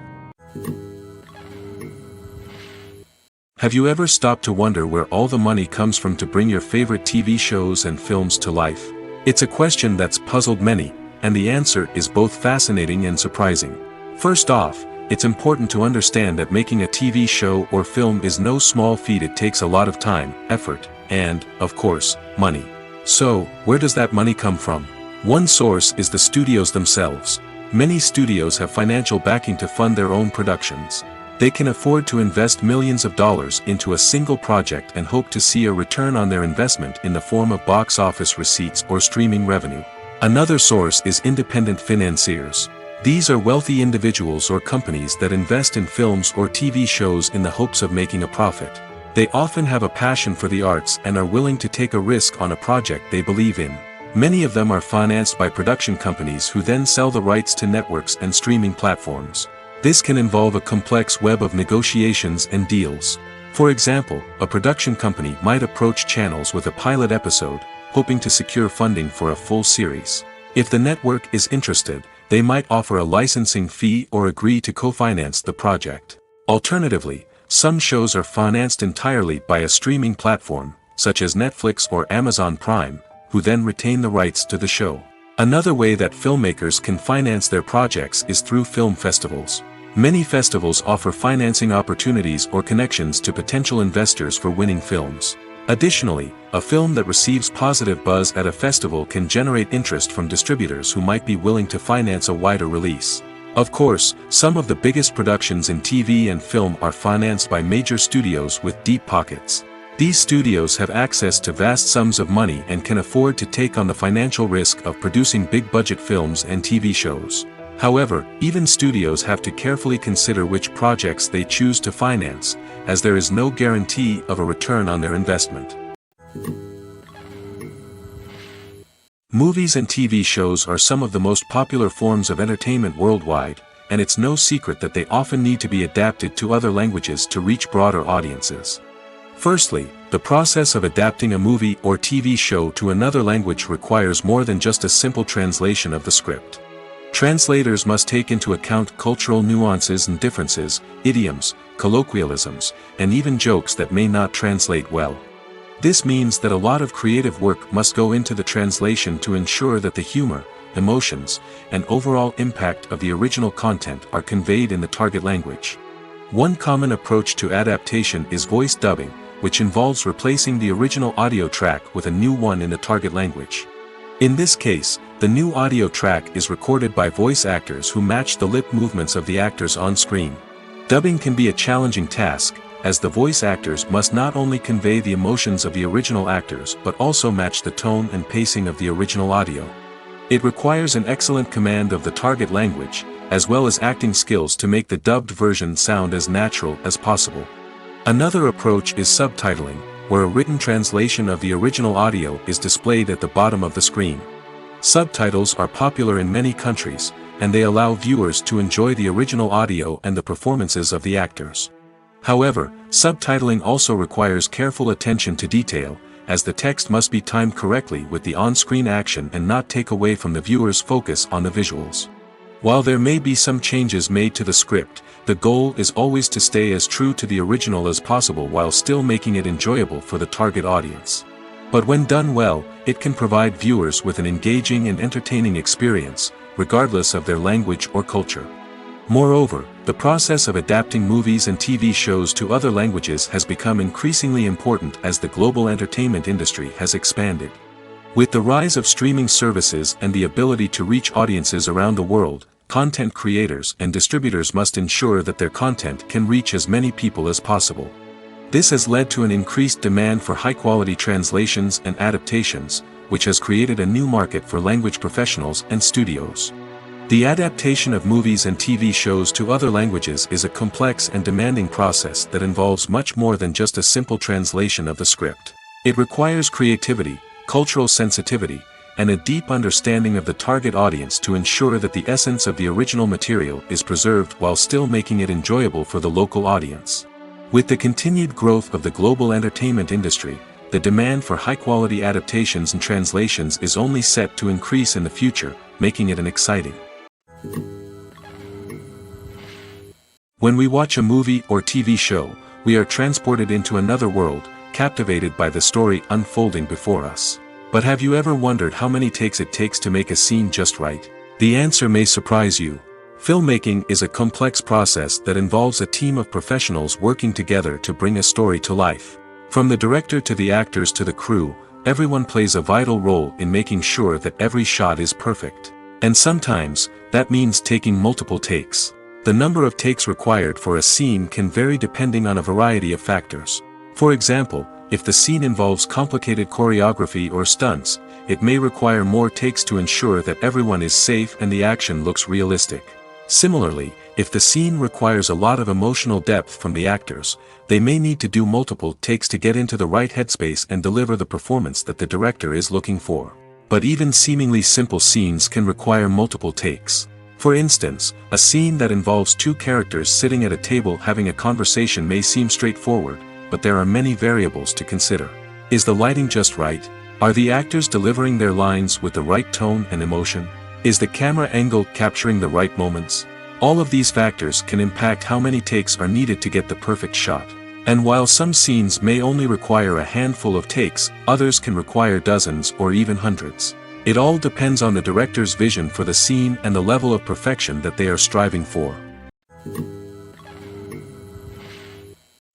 Have you ever stopped to wonder where all the money comes from to bring your favorite TV shows and films to life? It's a question that's puzzled many, and the answer is both fascinating and surprising. First off, it's important to understand that making a TV show or film is no small feat. It takes a lot of time, effort, and, of course, money. So, where does that money come from? One source is the studios themselves. Many studios have financial backing to fund their own productions. They can afford to invest millions of dollars into a single project and hope to see a return on their investment in the form of box office receipts or streaming revenue. Another source is independent financiers. These are wealthy individuals or companies that invest in films or TV shows in the hopes of making a profit. They often have a passion for the arts and are willing to take a risk on a project they believe in. Many of them are financed by production companies who then sell the rights to networks and streaming platforms. This can involve a complex web of negotiations and deals. For example, a production company might approach channels with a pilot episode, hoping to secure funding for a full series. If the network is interested, they might offer a licensing fee or agree to co-finance the project. Alternatively, some shows are financed entirely by a streaming platform, such as Netflix or Amazon Prime, who then retain the rights to the show. Another way that filmmakers can finance their projects is through film festivals. Many festivals offer financing opportunities or connections to potential investors for winning films. Additionally, a film that receives positive buzz at a festival can generate interest from distributors who might be willing to finance a wider release. Of course, some of the biggest productions in TV and film are financed by major studios with deep pockets. These studios have access to vast sums of money and can afford to take on the financial risk of producing big-budget films and TV shows. However, even studios have to carefully consider which projects they choose to finance, as there is no guarantee of a return on their investment. Movies and TV shows are some of the most popular forms of entertainment worldwide, and it's no secret that they often need to be adapted to other languages to reach broader audiences. Firstly, the process of adapting a movie or TV show to another language requires more than just a simple translation of the script. Translators must take into account cultural nuances and differences, idioms, colloquialisms, and even jokes that may not translate well. This means that a lot of creative work must go into the translation to ensure that the humor, emotions, and overall impact of the original content are conveyed in the target language. One common approach to adaptation is voice dubbing, which involves replacing the original audio track with a new one in the target language. In this case, the new audio track is recorded by voice actors who match the lip movements of the actors on screen. Dubbing can be a challenging task, as the voice actors must not only convey the emotions of the original actors but also match the tone and pacing of the original audio. It requires an excellent command of the target language, as well as acting skills to make the dubbed version sound as natural as possible. Another approach is subtitling, where a written translation of the original audio is displayed at the bottom of the screen. Subtitles are popular in many countries, and they allow viewers to enjoy the original audio and the performances of the actors. However, subtitling also requires careful attention to detail, as the text must be timed correctly with the on-screen action and not take away from the viewer's focus on the visuals. While there may be some changes made to the script, the goal is always to stay as true to the original as possible while still making it enjoyable for the target audience. But when done well, it can provide viewers with an engaging and entertaining experience, regardless of their language or culture. Moreover, the process of adapting movies and TV shows to other languages has become increasingly important as the global entertainment industry has expanded. With the rise of streaming services and the ability to reach audiences around the world, content creators and distributors must ensure that their content can reach as many people as possible. This has led to an increased demand for high-quality translations and adaptations, which has created a new market for language professionals and studios. The adaptation of movies and TV shows to other languages is a complex and demanding process that involves much more than just a simple translation of the script. It requires creativity, cultural sensitivity, and a deep understanding of the target audience to ensure that the essence of the original material is preserved while still making it enjoyable for the local audience. With the continued growth of the global entertainment industry, the demand for high-quality adaptations and translations is only set to increase in the future, making it exciting. When we watch a movie or TV show, we are transported into another world, captivated by the story unfolding before us. But have you ever wondered how many takes it takes to make a scene just right? The answer may surprise you. Filmmaking is a complex process that involves a team of professionals working together to bring a story to life. From the director to the actors to the crew, everyone plays a vital role in making sure that every shot is perfect. And sometimes, that means taking multiple takes. The number of takes required for a scene can vary depending on a variety of factors. For example, if the scene involves complicated choreography or stunts, it may require more takes to ensure that everyone is safe and the action looks realistic. Similarly, if the scene requires a lot of emotional depth from the actors, they may need to do multiple takes to get into the right headspace and deliver the performance that the director is looking for. But even seemingly simple scenes can require multiple takes. For instance, a scene that involves two characters sitting at a table having a conversation may seem straightforward, but there are many variables to consider. Is the lighting just right? Are the actors delivering their lines with the right tone and emotion? Is the camera angle capturing the right moments? All of these factors can impact how many takes are needed to get the perfect shot. And while some scenes may only require a handful of takes, others can require dozens or even hundreds. It all depends on the director's vision for the scene and the level of perfection that they are striving for.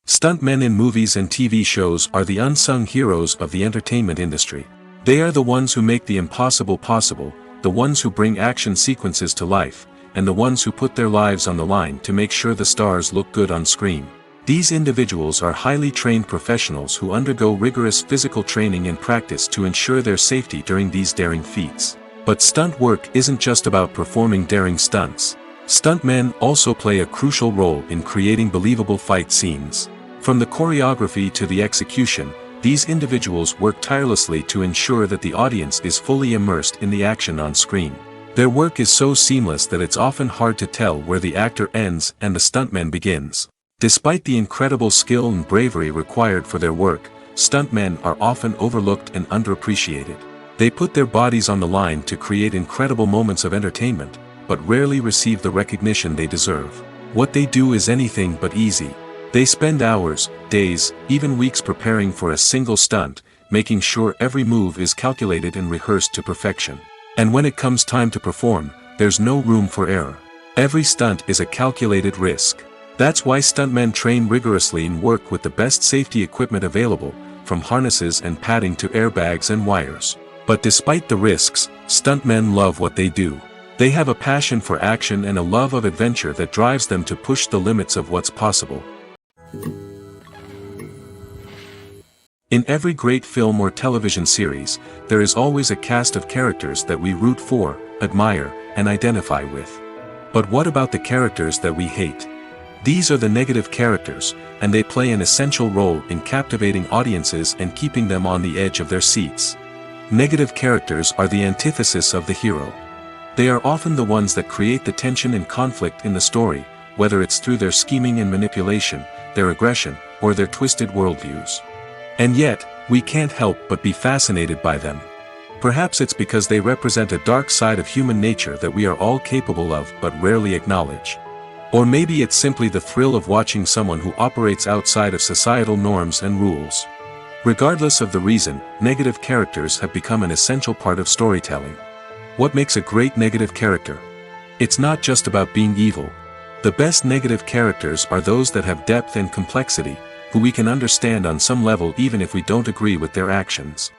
Stuntmen in movies and TV shows are the unsung heroes of the entertainment industry. They are the ones who make the impossible possible, the ones who bring action sequences to life, and the ones who put their lives on the line to make sure the stars look good on screen. These individuals are highly trained professionals who undergo rigorous physical training and practice to ensure their safety during these daring feats. But stunt work isn't just about performing daring stunts. Stuntmen also play a crucial role in creating believable fight scenes. From the choreography to the execution, these individuals work tirelessly to ensure that the audience is fully immersed in the action on screen. Their work is so seamless that it's often hard to tell where the actor ends and the stuntman begins. Despite the incredible skill and bravery required for their work, stuntmen are often overlooked and underappreciated. They put their bodies on the line to create incredible moments of entertainment, but rarely receive the recognition they deserve. What they do is anything but easy. They spend hours, days, even weeks preparing for a single stunt, making sure every move is calculated and rehearsed to perfection. And when it comes time to perform, there's no room for error. Every stunt is a calculated risk. That's why stuntmen train rigorously and work with the best safety equipment available, from harnesses and padding to airbags and wires. But despite the risks, stuntmen love what they do. They have a passion for action and a love of adventure that drives them to push the limits of what's possible. In every great film or television series, there is always a cast of characters that we root for, admire, and identify with. But what about the characters that we hate? These are the negative characters, and they play an essential role in captivating audiences and keeping them on the edge of their seats. Negative characters are the antithesis of the hero. They are often the ones that create the tension and conflict in the story, whether it's through their scheming and manipulation, their aggression, or their twisted worldviews. And yet, we can't help but be fascinated by them. Perhaps it's because they represent a dark side of human nature that we are all capable of but rarely acknowledge. Or maybe it's simply the thrill of watching someone who operates outside of societal norms and rules. Regardless of the reason, negative characters have become an essential part of storytelling. What makes a great negative character? It's not just about being evil. The best negative characters are those that have depth and complexity, who we can understand on some level even if we don't agree with their actions.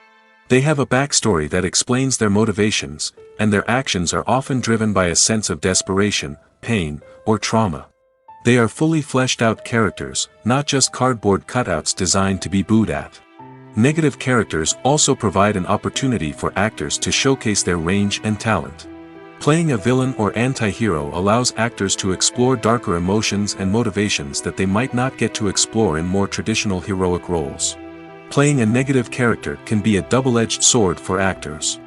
They have a backstory that explains their motivations, and their actions are often driven by a sense of desperation, pain, or trauma. They are fully fleshed out characters, not just cardboard cutouts designed to be booed at. Negative characters also provide an opportunity for actors to showcase their range and talent. Playing a villain or anti-hero allows actors to explore darker emotions and motivations that they might not get to explore in more traditional heroic roles. Playing a negative character can be a double-edged sword for actors.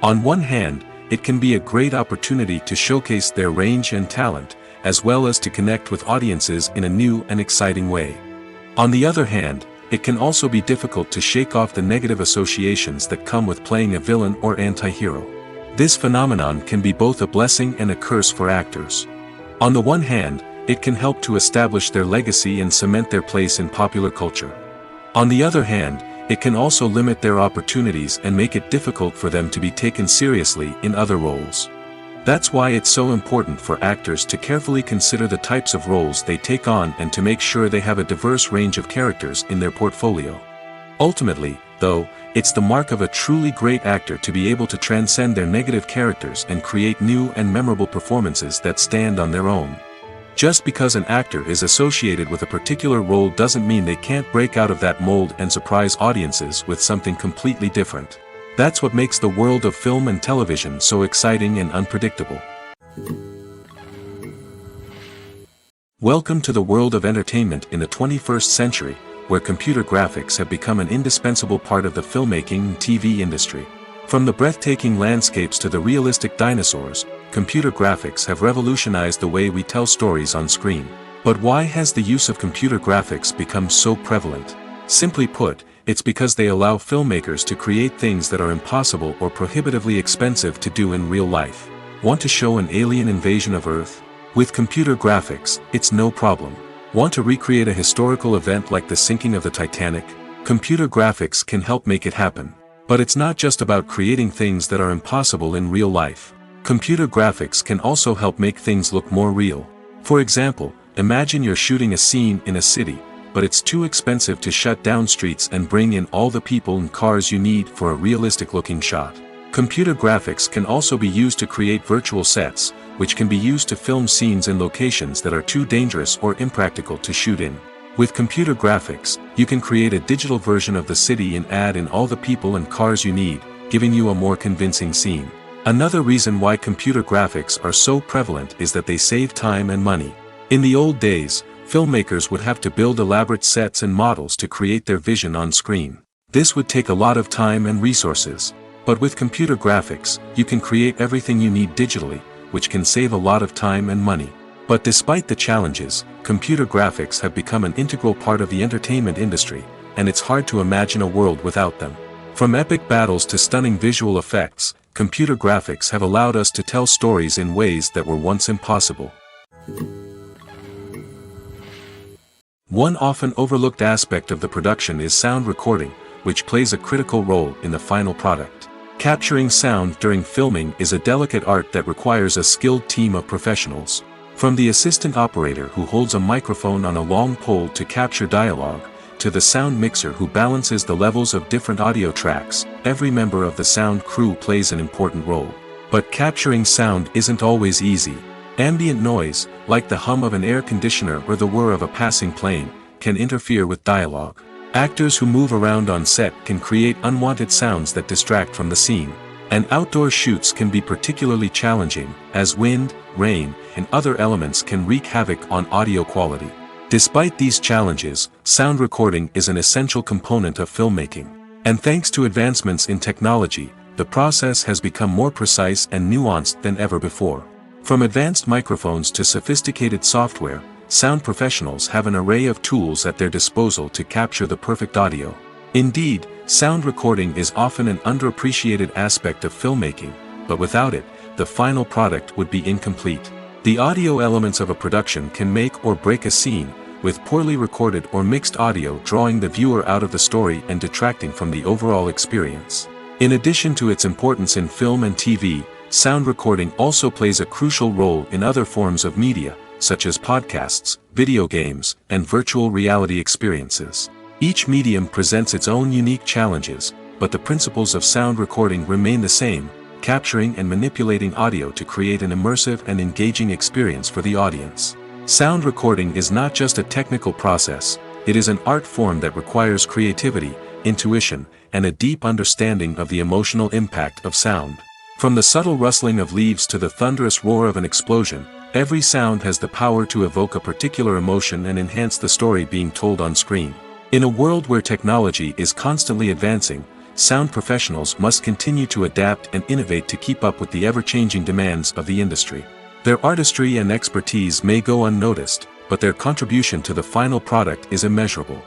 On one hand, it can be a great opportunity to showcase their range and talent, as well as to connect with audiences in a new and exciting way. On the other hand, it can also be difficult to shake off the negative associations that come with playing a villain or anti-hero. This phenomenon can be both a blessing and a curse for actors. On the one hand, it can help to establish their legacy and cement their place in popular culture. On the other hand, it can also limit their opportunities and make it difficult for them to be taken seriously in other roles. That's why it's so important for actors to carefully consider the types of roles they take on and to make sure they have a diverse range of characters in their portfolio. Ultimately, though, it's the mark of a truly great actor to be able to transcend their negative characters and create new and memorable performances that stand on their own. Just because an actor is associated with a particular role doesn't mean they can't break out of that mold and surprise audiences with something completely different. That's what makes the world of film and television so exciting and unpredictable. Welcome to the world of entertainment in the 21st century, where computer graphics have become an indispensable part of the filmmaking and TV industry. From the breathtaking landscapes to the realistic dinosaurs, computer graphics have revolutionized the way we tell stories on screen. But why has the use of computer graphics become so prevalent? Simply put, it's because they allow filmmakers to create things that are impossible or prohibitively expensive to do in real life. Want to show an alien invasion of Earth? With computer graphics, it's no problem. Want to recreate a historical event like the sinking of the Titanic? Computer graphics can help make it happen. But it's not just about creating things that are impossible in real life. Computer graphics can also help make things look more real. For example, imagine you're shooting a scene in a city, but it's too expensive to shut down streets and bring in all the people and cars you need for a realistic-looking shot. Computer graphics can also be used to create virtual sets, which can be used to film scenes in locations that are too dangerous or impractical to shoot in. With computer graphics, you can create a digital version of the city and add in all the people and cars you need, giving you a more convincing scene. Another reason why computer graphics are so prevalent is that they save time and money. In the old days, filmmakers would have to build elaborate sets and models to create their vision on screen. This would take a lot of time and resources. But with computer graphics, you can create everything you need digitally, which can save a lot of time and money. But despite the challenges, computer graphics have become an integral part of the entertainment industry, and it's hard to imagine a world without them. From epic battles to stunning visual effects, computer graphics have allowed us to tell stories in ways that were once impossible. One often overlooked aspect of the production is sound recording, which plays a critical role in the final product. Capturing sound during filming is a delicate art that requires a skilled team of professionals. From the assistant operator who holds a microphone on a long pole to capture dialogue, to the sound mixer who balances the levels of different audio tracks, every member of the sound crew plays an important role. But capturing sound isn't always easy. Ambient noise, like the hum of an air conditioner or the whir of a passing plane, can interfere with dialogue. Actors who move around on set can create unwanted sounds that distract from the scene. And outdoor shoots can be particularly challenging, as wind, rain, and other elements can wreak havoc on audio quality. Despite these challenges, sound recording is an essential component of filmmaking. And thanks to advancements in technology, the process has become more precise and nuanced than ever before. From advanced microphones to sophisticated software, sound professionals have an array of tools at their disposal to capture the perfect audio. Indeed, sound recording is often an underappreciated aspect of filmmaking, but without it, the final product would be incomplete. The audio elements of a production can make or break a scene, with poorly recorded or mixed audio drawing the viewer out of the story and detracting from the overall experience. In addition to its importance in film and TV, sound recording also plays a crucial role in other forms of media, such as podcasts, video games, and virtual reality experiences. Each medium presents its own unique challenges, but the principles of sound recording remain the same, capturing and manipulating audio to create an immersive and engaging experience for the audience. Sound recording is not just a technical process, it is an art form that requires creativity, intuition, and a deep understanding of the emotional impact of sound. From the subtle rustling of leaves to the thunderous roar of an explosion, every sound has the power to evoke a particular emotion and enhance the story being told on screen. In a world where technology is constantly advancing, sound professionals must continue to adapt and innovate to keep up with the ever-changing demands of the industry. Their artistry and expertise may go unnoticed, but their contribution to the final product is immeasurable.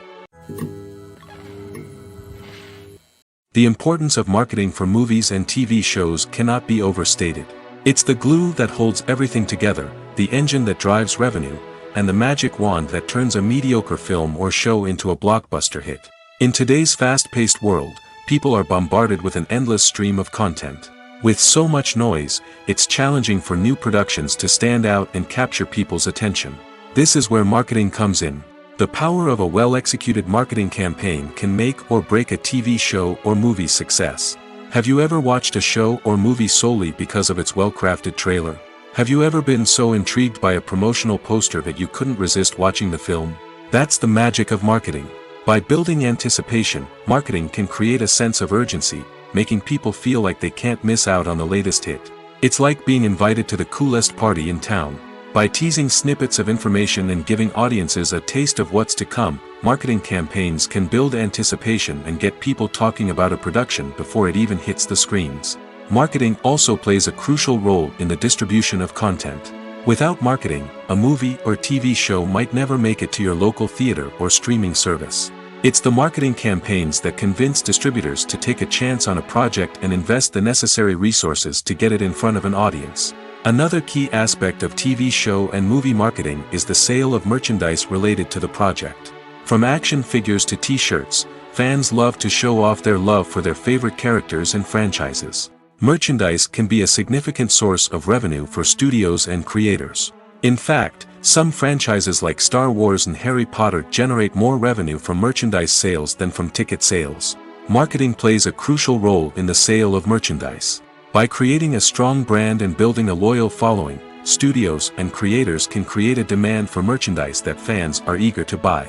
The importance of marketing for movies and TV shows cannot be overstated. It's the glue that holds everything together, the engine that drives revenue, and the magic wand that turns a mediocre film or show into a blockbuster hit. In today's fast-paced world, people are bombarded with an endless stream of content. With so much noise, it's challenging for new productions to stand out and capture people's attention. This is where marketing comes in. The power of a well-executed marketing campaign can make or break a TV show or movie's success. Have you ever watched a show or movie solely because of its well-crafted trailer? Have you ever been so intrigued by a promotional poster that you couldn't resist watching the film? That's the magic of marketing. By building anticipation, marketing can create a sense of urgency, making people feel like they can't miss out on the latest hit. It's like being invited to the coolest party in town. By teasing snippets of information and giving audiences a taste of what's to come, marketing campaigns can build anticipation and get people talking about a production before it even hits the screens. Marketing also plays a crucial role in the distribution of content. Without marketing, a movie or TV show might never make it to your local theater or streaming service. It's the marketing campaigns that convince distributors to take a chance on a project and invest the necessary resources to get it in front of an audience. Another key aspect of TV show and movie marketing is the sale of merchandise related to the project. From action figures to t-shirts, fans love to show off their love for their favorite characters and franchises. Merchandise can be a significant source of revenue for studios and creators. In fact, some franchises like Star Wars and Harry Potter generate more revenue from merchandise sales than from ticket sales. Marketing plays a crucial role in the sale of merchandise. By creating a strong brand and building a loyal following, studios and creators can create a demand for merchandise that fans are eager to buy.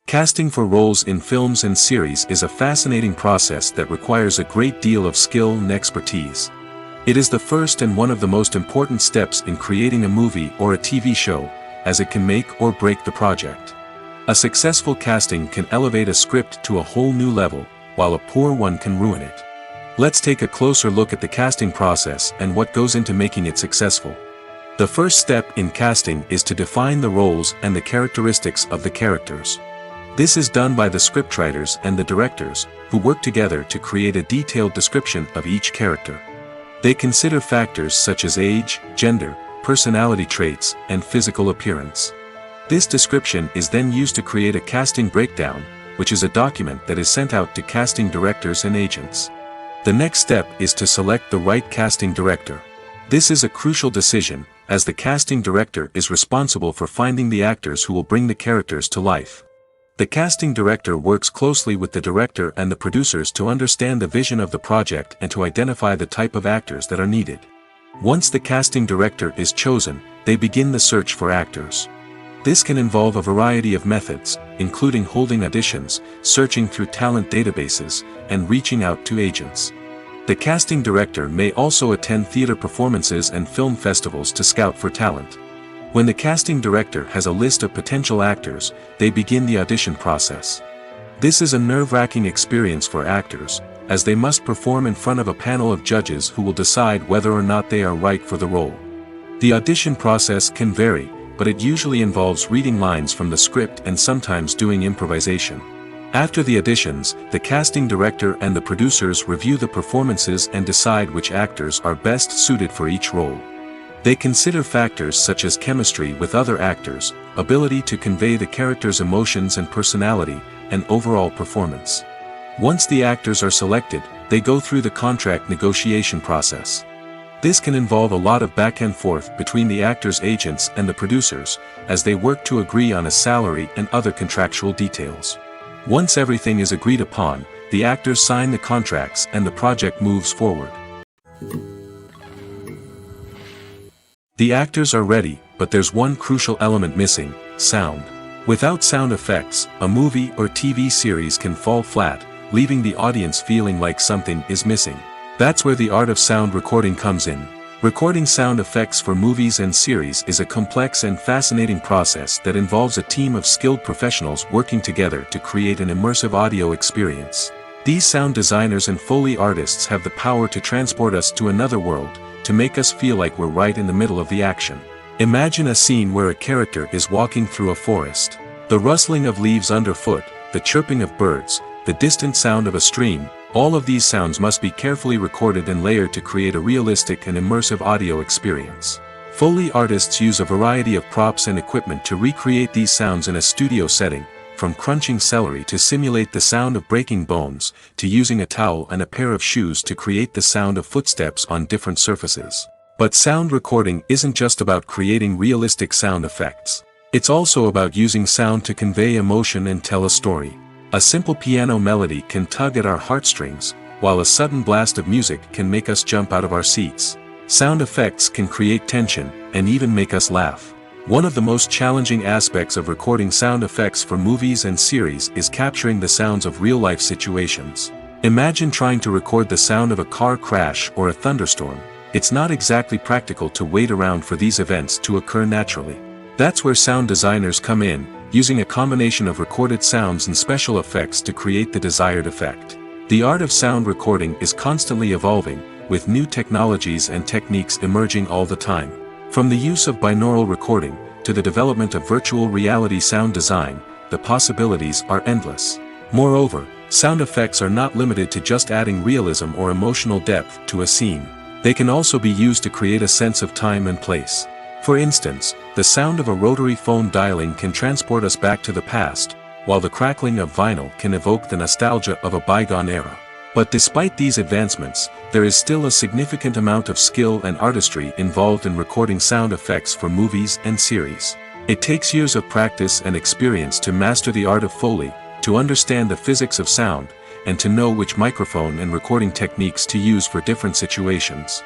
Casting for roles in films and series is a fascinating process that requires a great deal of skill and expertise. It is the first and one of the most important steps in creating a movie or a TV show, as it can make or break the project. A successful casting can elevate a script to a whole new level, while a poor one can ruin it. Let's take a closer look at the casting process and what goes into making it successful. The first step in casting is to define the roles and the characteristics of the characters. This is done by the scriptwriters and the directors, who work together to create a detailed description of each character. They consider factors such as age, gender, personality traits, and physical appearance. This description is then used to create a casting breakdown, which is a document that is sent out to casting directors and agents. The next step is to select the right casting director. This is a crucial decision, as the casting director is responsible for finding the actors who will bring the characters to life. The casting director works closely with the director and the producers to understand the vision of the project and to identify the type of actors that are needed. Once the casting director is chosen, they begin the search for actors. This can involve a variety of methods, including holding auditions, searching through talent databases, and reaching out to agents. The casting director may also attend theater performances and film festivals to scout for talent. When the casting director has a list of potential actors, they begin the audition process. This is a nerve-wracking experience for actors, as they must perform in front of a panel of judges who will decide whether or not they are right for the role. The audition process can vary, but it usually involves reading lines from the script and sometimes doing improvisation. After the auditions, the casting director and the producers review the performances and decide which actors are best suited for each role. They consider factors such as chemistry with other actors, ability to convey the character's emotions and personality, and overall performance. Once the actors are selected, they go through the contract negotiation process. This can involve a lot of back and forth between the actors' agents and the producers, as they work to agree on a salary and other contractual details. Once everything is agreed upon, the actors sign the contracts and the project moves forward. The actors are ready, but there's one crucial element missing: sound. Without sound effects, a movie or TV series can fall flat, leaving the audience feeling like something is missing. That's where the art of sound recording comes in. Recording sound effects for movies and series is a complex and fascinating process that involves a team of skilled professionals working together to create an immersive audio experience. These sound designers and Foley artists have the power to transport us to another world, to make us feel like we're right in the middle of the action. Imagine a scene where a character is walking through a forest. The rustling of leaves underfoot, the chirping of birds, the distant sound of a stream, all of these sounds must be carefully recorded and layered to create a realistic and immersive audio experience. Foley artists use a variety of props and equipment to recreate these sounds in a studio setting, from crunching celery to simulate the sound of breaking bones, to using a towel and a pair of shoes to create the sound of footsteps on different surfaces. But sound recording isn't just about creating realistic sound effects. It's also about using sound to convey emotion and tell a story. A simple piano melody can tug at our heartstrings, while a sudden blast of music can make us jump out of our seats. Sound effects can create tension, and even make us laugh. One of the most challenging aspects of recording sound effects for movies and series is capturing the sounds of real-life situations. Imagine trying to record the sound of a car crash or a thunderstorm. It's not exactly practical to wait around for these events to occur naturally. That's where sound designers come in, using a combination of recorded sounds and special effects to create the desired effect. The art of sound recording is constantly evolving, with new technologies and techniques emerging all the time. From the use of binaural recording, to the development of virtual reality sound design, the possibilities are endless. Moreover, sound effects are not limited to just adding realism or emotional depth to a scene. They can also be used to create a sense of time and place. For instance, the sound of a rotary phone dialing can transport us back to the past, while the crackling of vinyl can evoke the nostalgia of a bygone era. But despite these advancements, there is still a significant amount of skill and artistry involved in recording sound effects for movies and series. It takes years of practice and experience to master the art of Foley, to understand the physics of sound, and to know which microphone and recording techniques to use for different situations.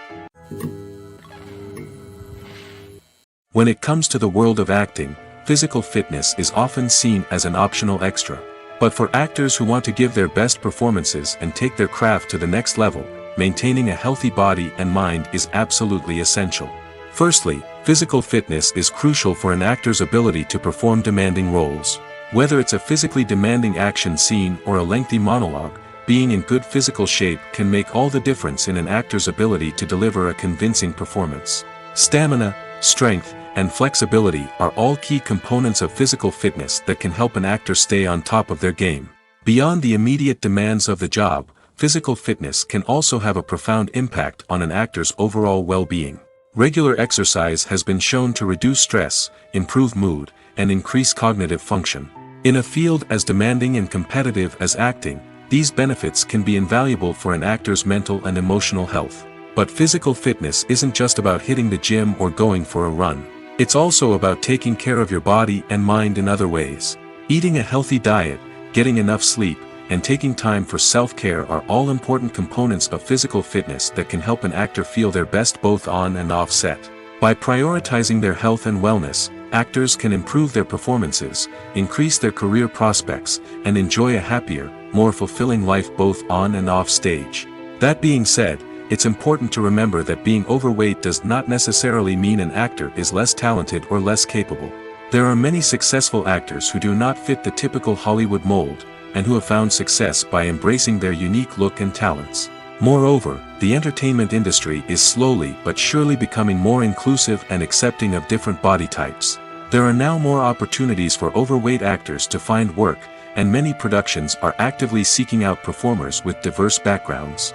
When it comes to the world of acting, physical fitness is often seen as an optional extra. But for actors who want to give their best performances and take their craft to the next level, maintaining a healthy body and mind is absolutely essential. Firstly, physical fitness is crucial for an actor's ability to perform demanding roles. Whether it's a physically demanding action scene or a lengthy monologue, being in good physical shape can make all the difference in an actor's ability to deliver a convincing performance. Stamina, strength, and flexibility are all key components of physical fitness that can help an actor stay on top of their game. Beyond the immediate demands of the job, physical fitness can also have a profound impact on an actor's overall well-being. Regular exercise has been shown to reduce stress, improve mood, and increase cognitive function. In a field as demanding and competitive as acting, these benefits can be invaluable for an actor's mental and emotional health. But physical fitness isn't just about hitting the gym or going for a run. It's also about taking care of your body and mind in other ways. Eating a healthy diet, getting enough sleep, and taking time for self-care are all important components of physical fitness that can help an actor feel their best both on and off set. By prioritizing their health and wellness, actors can improve their performances, increase their career prospects, and enjoy a happier, more fulfilling life both on and off stage. That being said, it's important to remember that being overweight does not necessarily mean an actor is less talented or less capable. There are many successful actors who do not fit the typical Hollywood mold, and who have found success by embracing their unique look and talents. Moreover, the entertainment industry is slowly but surely becoming more inclusive and accepting of different body types. There are now more opportunities for overweight actors to find work, and many productions are actively seeking out performers with diverse backgrounds.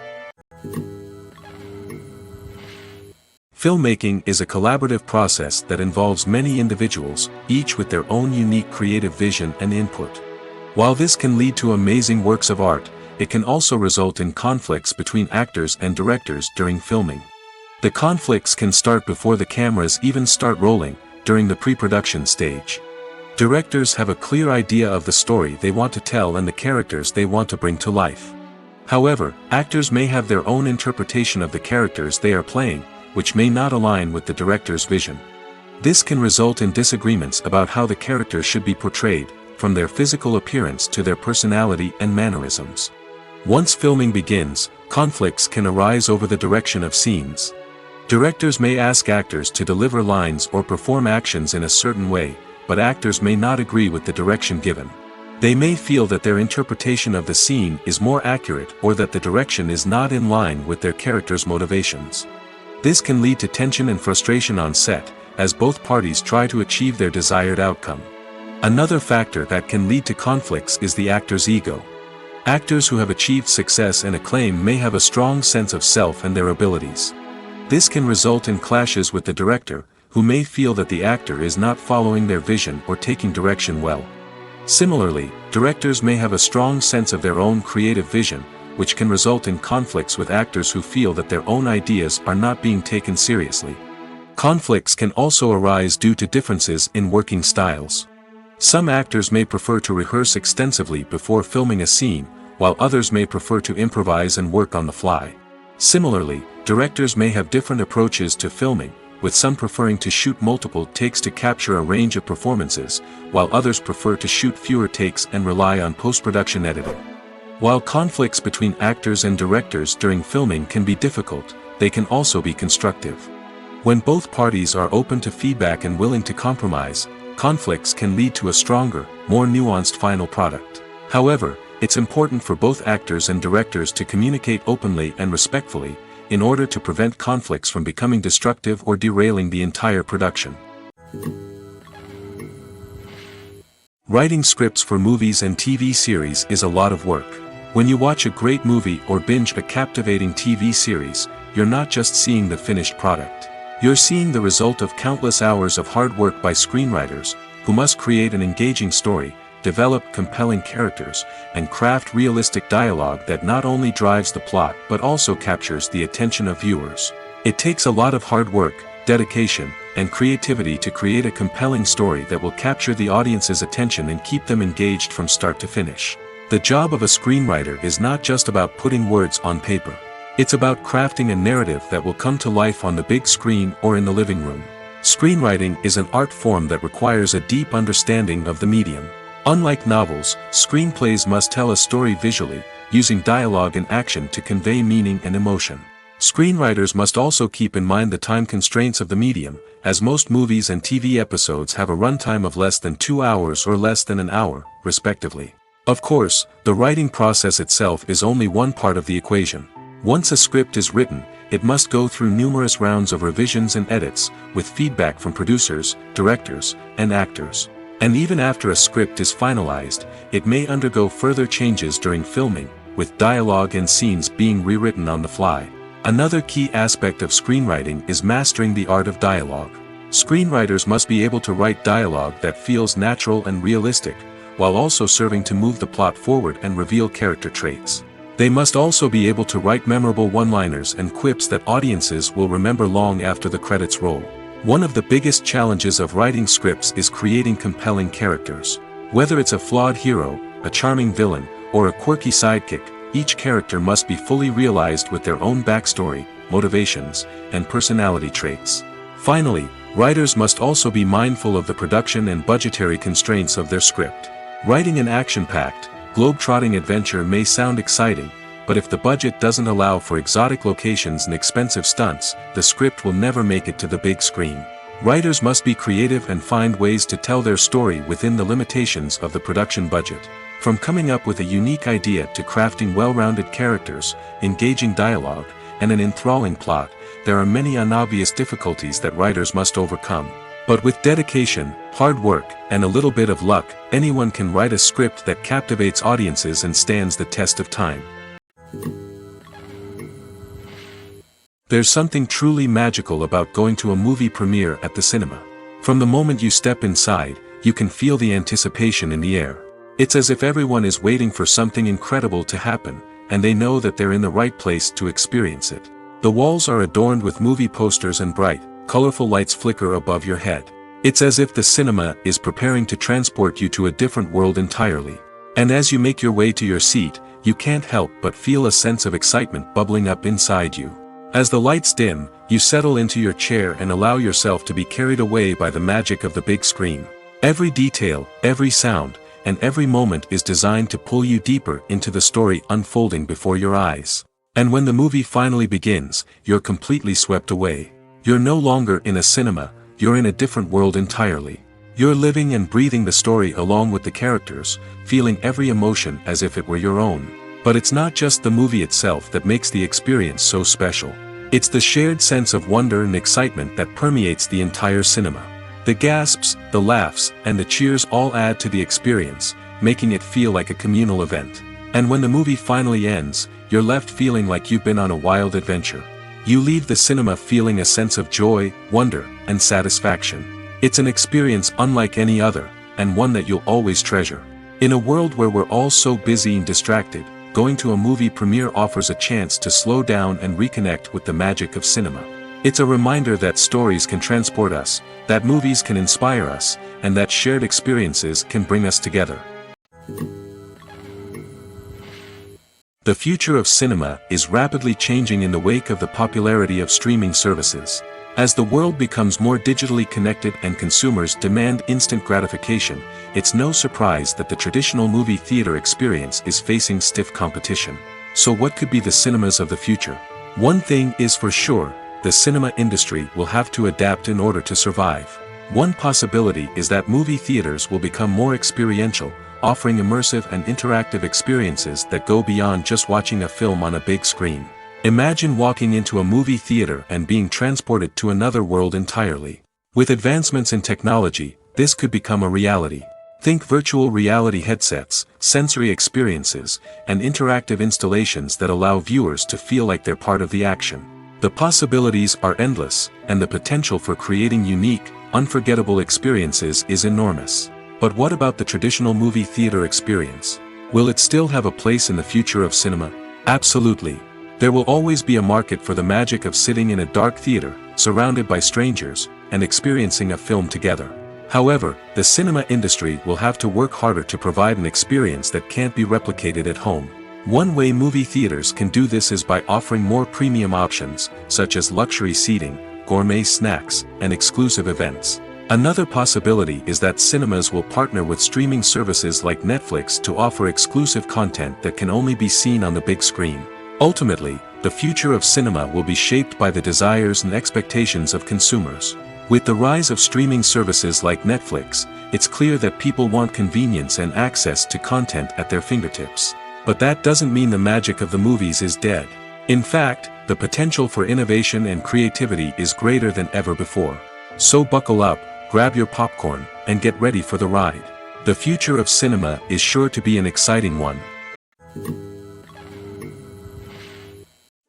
Filmmaking is a collaborative process that involves many individuals, each with their own unique creative vision and input. While this can lead to amazing works of art, it can also result in conflicts between actors and directors during filming. The conflicts can start before the cameras even start rolling, during the pre-production stage. Directors have a clear idea of the story they want to tell and the characters they want to bring to life. However, actors may have their own interpretation of the characters they are playing, which may not align with the director's vision. This can result in disagreements about how the characters should be portrayed, from their physical appearance to their personality and mannerisms. Once filming begins, conflicts can arise over the direction of scenes. Directors may ask actors to deliver lines or perform actions in a certain way, but actors may not agree with the direction given. They may feel that their interpretation of the scene is more accurate or that the direction is not in line with their character's motivations. This can lead to tension and frustration on set, as both parties try to achieve their desired outcome. Another factor that can lead to conflicts is the actor's ego. Actors who have achieved success and acclaim may have a strong sense of self and their abilities. This can result in clashes with the director, who may feel that the actor is not following their vision or taking direction well. Similarly, directors may have a strong sense of their own creative vision, which can result in conflicts with actors who feel that their own ideas are not being taken seriously. Conflicts can also arise due to differences in working styles. Some actors may prefer to rehearse extensively before filming a scene, while others may prefer to improvise and work on the fly. Similarly, directors may have different approaches to filming, with some preferring to shoot multiple takes to capture a range of performances, while others prefer to shoot fewer takes and rely on post-production editing. While conflicts between actors and directors during filming can be difficult, they can also be constructive. When both parties are open to feedback and willing to compromise, conflicts can lead to a stronger, more nuanced final product. However, it's important for both actors and directors to communicate openly and respectfully, in order to prevent conflicts from becoming destructive or derailing the entire production. Writing scripts for movies and TV series is a lot of work. When you watch a great movie or binge a captivating TV series, you're not just seeing the finished product. You're seeing the result of countless hours of hard work by screenwriters, who must create an engaging story, develop compelling characters, and craft realistic dialogue that not only drives the plot but also captures the attention of viewers. It takes a lot of hard work, dedication, and creativity to create a compelling story that will capture the audience's attention and keep them engaged from start to finish. The job of a screenwriter is not just about putting words on paper. It's about crafting a narrative that will come to life on the big screen or in the living room. Screenwriting is an art form that requires a deep understanding of the medium. Unlike novels, screenplays must tell a story visually, using dialogue and action to convey meaning and emotion. Screenwriters must also keep in mind the time constraints of the medium, as most movies and TV episodes have a runtime of less than 2 hours or less than an hour, respectively. Of course, the writing process itself is only one part of the equation. Once a script is written, it must go through numerous rounds of revisions and edits, with feedback from producers, directors, and actors. And even after a script is finalized, it may undergo further changes during filming, with dialogue and scenes being rewritten on the fly. Another key aspect of screenwriting is mastering the art of dialogue. Screenwriters must be able to write dialogue that feels natural and realistic, while also serving to move the plot forward and reveal character traits. They must also be able to write memorable one-liners and quips that audiences will remember long after the credits roll. One of the biggest challenges of writing scripts is creating compelling characters. Whether it's a flawed hero, a charming villain, or a quirky sidekick, each character must be fully realized with their own backstory, motivations, and personality traits. Finally, writers must also be mindful of the production and budgetary constraints of their script. Writing an action-packed, globe-trotting adventure may sound exciting, but if the budget doesn't allow for exotic locations and expensive stunts, the script will never make it to the big screen. Writers must be creative and find ways to tell their story within the limitations of the production budget. From coming up with a unique idea to crafting well-rounded characters, engaging dialogue, and an enthralling plot, there are many unobvious difficulties that writers must overcome. But with dedication, hard work, and a little bit of luck, anyone can write a script that captivates audiences and stands the test of time. There's something truly magical about going to a movie premiere at the cinema. From the moment you step inside, you can feel the anticipation in the air. It's as if everyone is waiting for something incredible to happen, and they know that they're in the right place to experience it. The walls are adorned with movie posters and bright, colorful lights flicker above your head. It's as if the cinema is preparing to transport you to a different world entirely. And as you make your way to your seat, you can't help but feel a sense of excitement bubbling up inside you. As the lights dim, you settle into your chair and allow yourself to be carried away by the magic of the big screen. Every detail, every sound, and every moment is designed to pull you deeper into the story unfolding before your eyes. And when the movie finally begins, you're completely swept away. You're no longer in a cinema, you're in a different world entirely. You're living and breathing the story along with the characters, feeling every emotion as if it were your own. But it's not just the movie itself that makes the experience so special. It's the shared sense of wonder and excitement that permeates the entire cinema. The gasps, the laughs, and the cheers all add to the experience, making it feel like a communal event. And when the movie finally ends, you're left feeling like you've been on a wild adventure. You leave the cinema feeling a sense of joy, wonder, and satisfaction. It's an experience unlike any other, and one that you'll always treasure. In a world where we're all so busy and distracted, going to a movie premiere offers a chance to slow down and reconnect with the magic of cinema. It's a reminder that stories can transport us, that movies can inspire us, and that shared experiences can bring us together. The future of cinema is rapidly changing in the wake of the popularity of streaming services. As the world becomes more digitally connected and consumers demand instant gratification, it's no surprise that the traditional movie theater experience is facing stiff competition. So what could be the cinemas of the future? One thing is for sure, the cinema industry will have to adapt in order to survive. One possibility is that movie theaters will become more experiential, offering immersive and interactive experiences that go beyond just watching a film on a big screen. Imagine walking into a movie theater and being transported to another world entirely. With advancements in technology, this could become a reality. Think virtual reality headsets, sensory experiences, and interactive installations that allow viewers to feel like they're part of the action. The possibilities are endless, and the potential for creating unique, unforgettable experiences is enormous. But what about the traditional movie theater experience? Will it still have a place in the future of cinema? Absolutely. There will always be a market for the magic of sitting in a dark theater, surrounded by strangers, and experiencing a film together. However, the cinema industry will have to work harder to provide an experience that can't be replicated at home. One way movie theaters can do this is by offering more premium options, such as luxury seating, gourmet snacks, and exclusive events. Another possibility is that cinemas will partner with streaming services like Netflix to offer exclusive content that can only be seen on the big screen. Ultimately, the future of cinema will be shaped by the desires and expectations of consumers. With the rise of streaming services like Netflix, it's clear that people want convenience and access to content at their fingertips. But that doesn't mean the magic of the movies is dead. In fact, the potential for innovation and creativity is greater than ever before. So buckle up, grab your popcorn, and get ready for the ride. The future of cinema is sure to be an exciting one.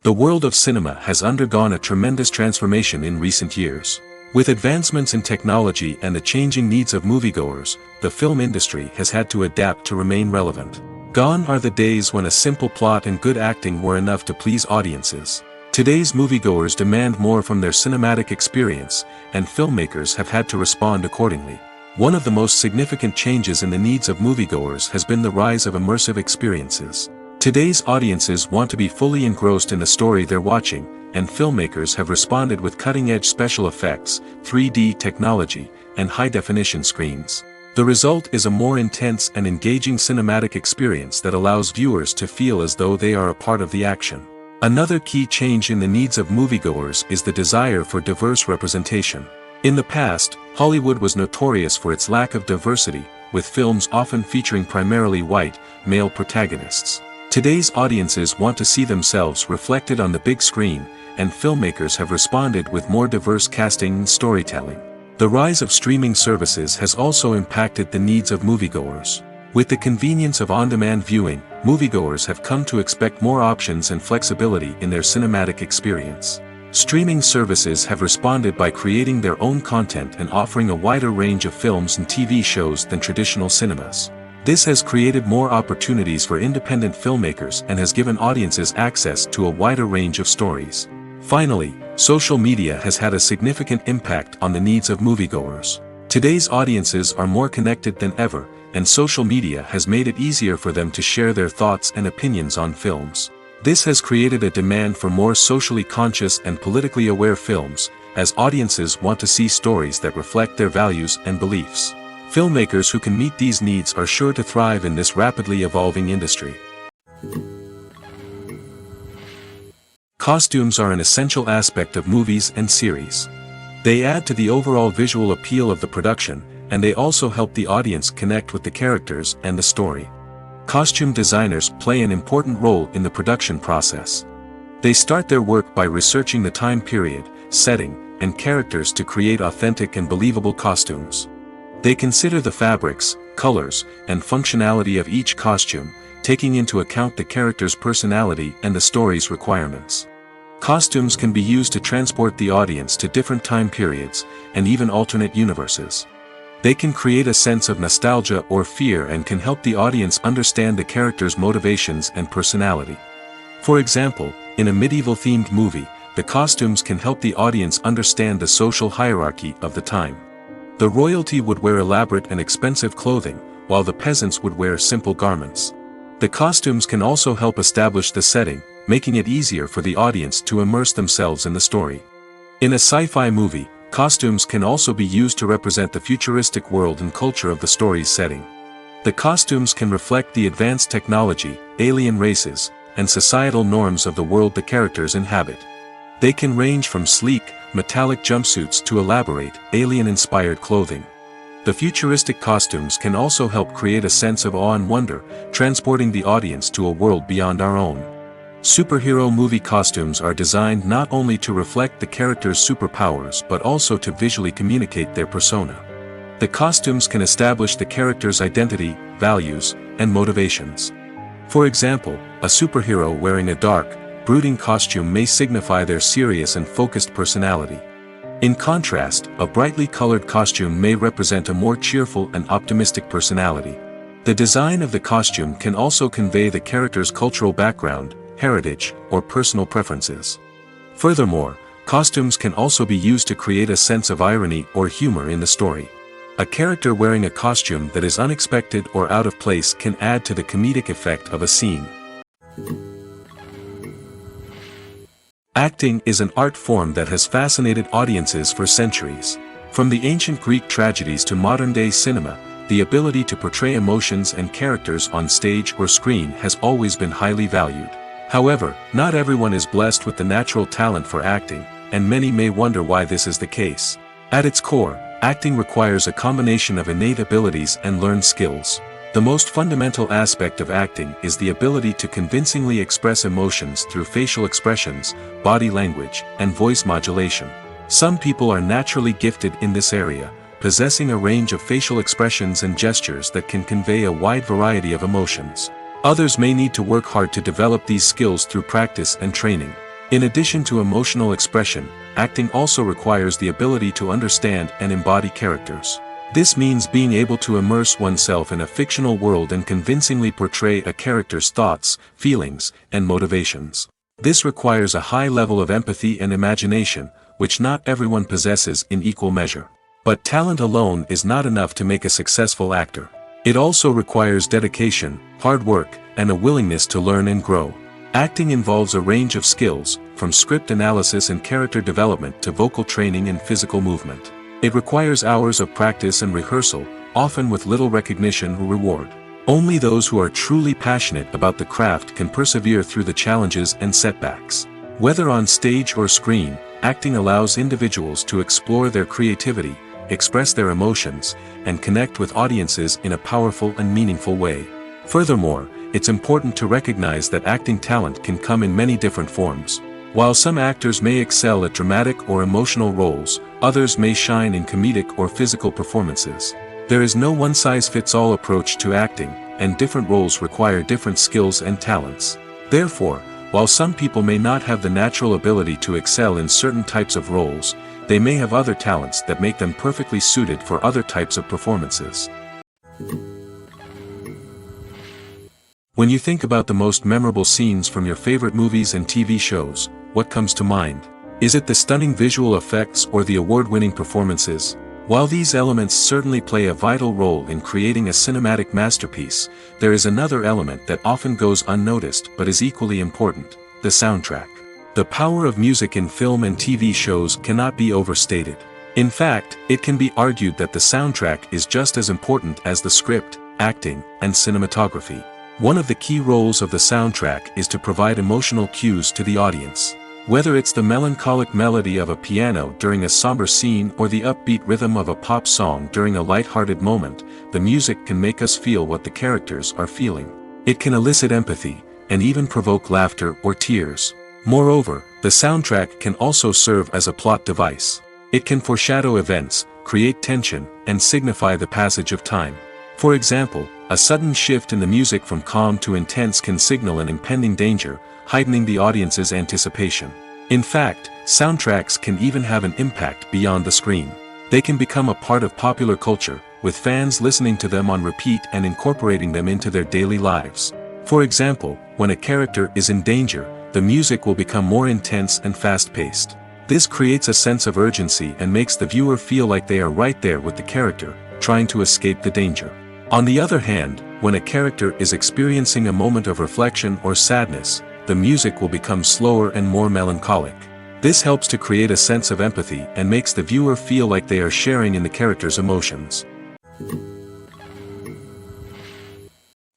The world of cinema has undergone a tremendous transformation in recent years. With advancements in technology and the changing needs of moviegoers, the film industry has had to adapt to remain relevant. Gone are the days when a simple plot and good acting were enough to please audiences. Today's moviegoers demand more from their cinematic experience, and filmmakers have had to respond accordingly. One of the most significant changes in the needs of moviegoers has been the rise of immersive experiences. Today's audiences want to be fully engrossed in the story they're watching, and filmmakers have responded with cutting-edge special effects, 3D technology, and high-definition screens. The result is a more intense and engaging cinematic experience that allows viewers to feel as though they are a part of the action. Another key change in the needs of moviegoers is the desire for diverse representation. In the past, Hollywood was notorious for its lack of diversity, with films often featuring primarily white, male protagonists. Today's audiences want to see themselves reflected on the big screen, and filmmakers have responded with more diverse casting and storytelling. The rise of streaming services has also impacted the needs of moviegoers. With the convenience of on-demand viewing, moviegoers have come to expect more options and flexibility in their cinematic experience. Streaming services have responded by creating their own content and offering a wider range of films and TV shows than traditional cinemas. This has created more opportunities for independent filmmakers and has given audiences access to a wider range of stories. Finally, social media has had a significant impact on the needs of moviegoers. Today's audiences are more connected than ever, and social media has made it easier for them to share their thoughts and opinions on films. This has created a demand for more socially conscious and politically aware films, as audiences want to see stories that reflect their values and beliefs. Filmmakers who can meet these needs are sure to thrive in this rapidly evolving industry. Costumes are an essential aspect of movies and series. They add to the overall visual appeal of the production, and they also help the audience connect with the characters and the story. Costume designers play an important role in the production process. They start their work by researching the time period, setting, and characters to create authentic and believable costumes. They consider the fabrics, colors, and functionality of each costume, taking into account the character's personality and the story's requirements. Costumes can be used to transport the audience to different time periods, and even alternate universes. They can create a sense of nostalgia or fear and can help the audience understand the character's motivations and personality. For example, in a medieval-themed movie, the costumes can help the audience understand the social hierarchy of the time. The royalty would wear elaborate and expensive clothing, while the peasants would wear simple garments. The costumes can also help establish the setting, making it easier for the audience to immerse themselves in the story. In a sci-fi movie, costumes can also be used to represent the futuristic world and culture of the story's setting. The costumes can reflect the advanced technology, alien races, and societal norms of the world the characters inhabit. They can range from sleek, metallic jumpsuits to elaborate, alien-inspired clothing. The futuristic costumes can also help create a sense of awe and wonder, transporting the audience to a world beyond our own. Superhero movie costumes are designed not only to reflect the character's superpowers but also to visually communicate their persona. The costumes can establish the character's identity, values, and motivations. For example, a superhero wearing a dark, brooding costume may signify their serious and focused personality. In contrast, a brightly colored costume may represent a more cheerful and optimistic personality. The design of the costume can also convey the character's cultural background, heritage, or personal preferences. Furthermore, costumes can also be used to create a sense of irony or humor in the story. A character wearing a costume that is unexpected or out of place can add to the comedic effect of a scene. Acting is an art form that has fascinated audiences for centuries. From the ancient Greek tragedies to modern-day cinema, the ability to portray emotions and characters on stage or screen has always been highly valued. However, not everyone is blessed with the natural talent for acting, and many may wonder why this is the case. At its core, acting requires a combination of innate abilities and learned skills. The most fundamental aspect of acting is the ability to convincingly express emotions through facial expressions, body language, and voice modulation. Some people are naturally gifted in this area, possessing a range of facial expressions and gestures that can convey a wide variety of emotions. Others may need to work hard to develop these skills through practice and training. In addition to emotional expression, acting also requires the ability to understand and embody characters. This means being able to immerse oneself in a fictional world and convincingly portray a character's thoughts, feelings, and motivations. This requires a high level of empathy and imagination, which not everyone possesses in equal measure. But talent alone is not enough to make a successful actor. It also requires dedication, hard work, and a willingness to learn and grow. Acting involves a range of skills, from script analysis and character development to vocal training and physical movement. It requires hours of practice and rehearsal, often with little recognition or reward. Only those who are truly passionate about the craft can persevere through the challenges and setbacks. Whether on stage or screen, acting allows individuals to explore their creativity, express their emotions, and connect with audiences in a powerful and meaningful way. Furthermore, it's important to recognize that acting talent can come in many different forms. While some actors may excel at dramatic or emotional roles, others may shine in comedic or physical performances. There is no one-size-fits-all approach to acting, and different roles require different skills and talents. Therefore, while some people may not have the natural ability to excel in certain types of roles, they may have other talents that make them perfectly suited for other types of performances. When you think about the most memorable scenes from your favorite movies and TV shows, what comes to mind? Is it the stunning visual effects or the award-winning performances? While these elements certainly play a vital role in creating a cinematic masterpiece, there is another element that often goes unnoticed but is equally important: the soundtrack. The power of music in film and TV shows cannot be overstated. In fact, it can be argued that the soundtrack is just as important as the script, acting, and cinematography. One of the key roles of the soundtrack is to provide emotional cues to the audience. Whether it's the melancholic melody of a piano during a somber scene or the upbeat rhythm of a pop song during a light-hearted moment, the music can make us feel what the characters are feeling. It can elicit empathy, and even provoke laughter or tears. Moreover, the soundtrack can also serve as a plot device. It can foreshadow events, create tension, and signify the passage of time. For example, a sudden shift in the music from calm to intense can signal an impending danger, heightening the audience's anticipation. In fact, soundtracks can even have an impact beyond the screen. They can become a part of popular culture, with fans listening to them on repeat and incorporating them into their daily lives. For example, when a character is in danger, the music will become more intense and fast-paced. This creates a sense of urgency and makes the viewer feel like they are right there with the character, trying to escape the danger. On the other hand, when a character is experiencing a moment of reflection or sadness, the music will become slower and more melancholic. This helps to create a sense of empathy and makes the viewer feel like they are sharing in the character's emotions.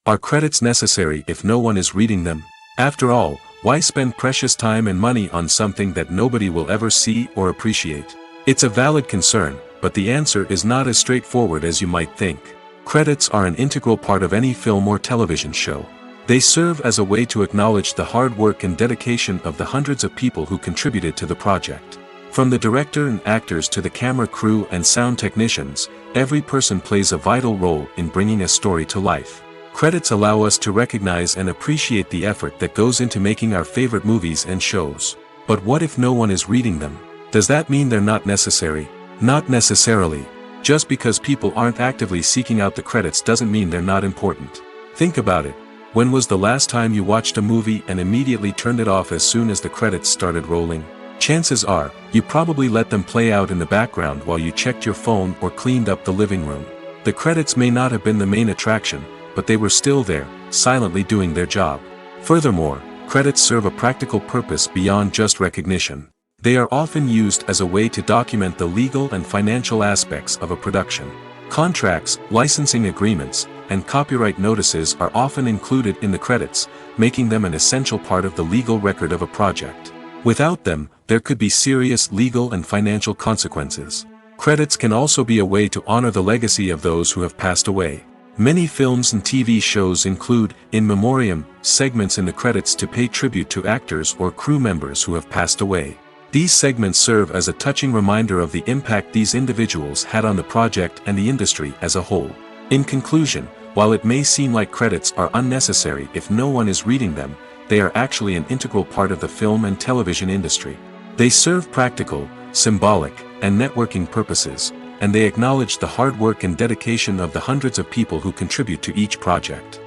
Are credits necessary if no one is reading them? After all, why spend precious time and money on something that nobody will ever see or appreciate? It's a valid concern, but the answer is not as straightforward as you might think. Credits are an integral part of any film or television show. They serve as a way to acknowledge the hard work and dedication of the hundreds of people who contributed to the project. From the director and actors to the camera crew and sound technicians, every person plays a vital role in bringing a story to life. Credits allow us to recognize and appreciate the effort that goes into making our favorite movies and shows. But what if no one is reading them? Does that mean they're not necessary? Not necessarily. Just because people aren't actively seeking out the credits doesn't mean they're not important. Think about it. When was the last time you watched a movie and immediately turned it off as soon as the credits started rolling? Chances are, you probably let them play out in the background while you checked your phone or cleaned up the living room. The credits may not have been the main attraction, but they were still there, silently doing their job. Furthermore, credits serve a practical purpose beyond just recognition. They are often used as a way to document the legal and financial aspects of a production. Contracts, licensing agreements, and copyright notices are often included in the credits, making them an essential part of the legal record of a project. Without them, there could be serious legal and financial consequences. Credits can also be a way to honor the legacy of those who have passed away. Many films and TV shows include in memoriam segments in the credits to pay tribute to actors or crew members who have passed away. These segments serve as a touching reminder of the impact these individuals had on the project and the industry as a whole. In conclusion, while it may seem like credits are unnecessary if no one is reading them, they are actually an integral part of the film and television industry. They serve practical, symbolic, and networking purposes, and they acknowledged the hard work and dedication of the hundreds of people who contribute to each project.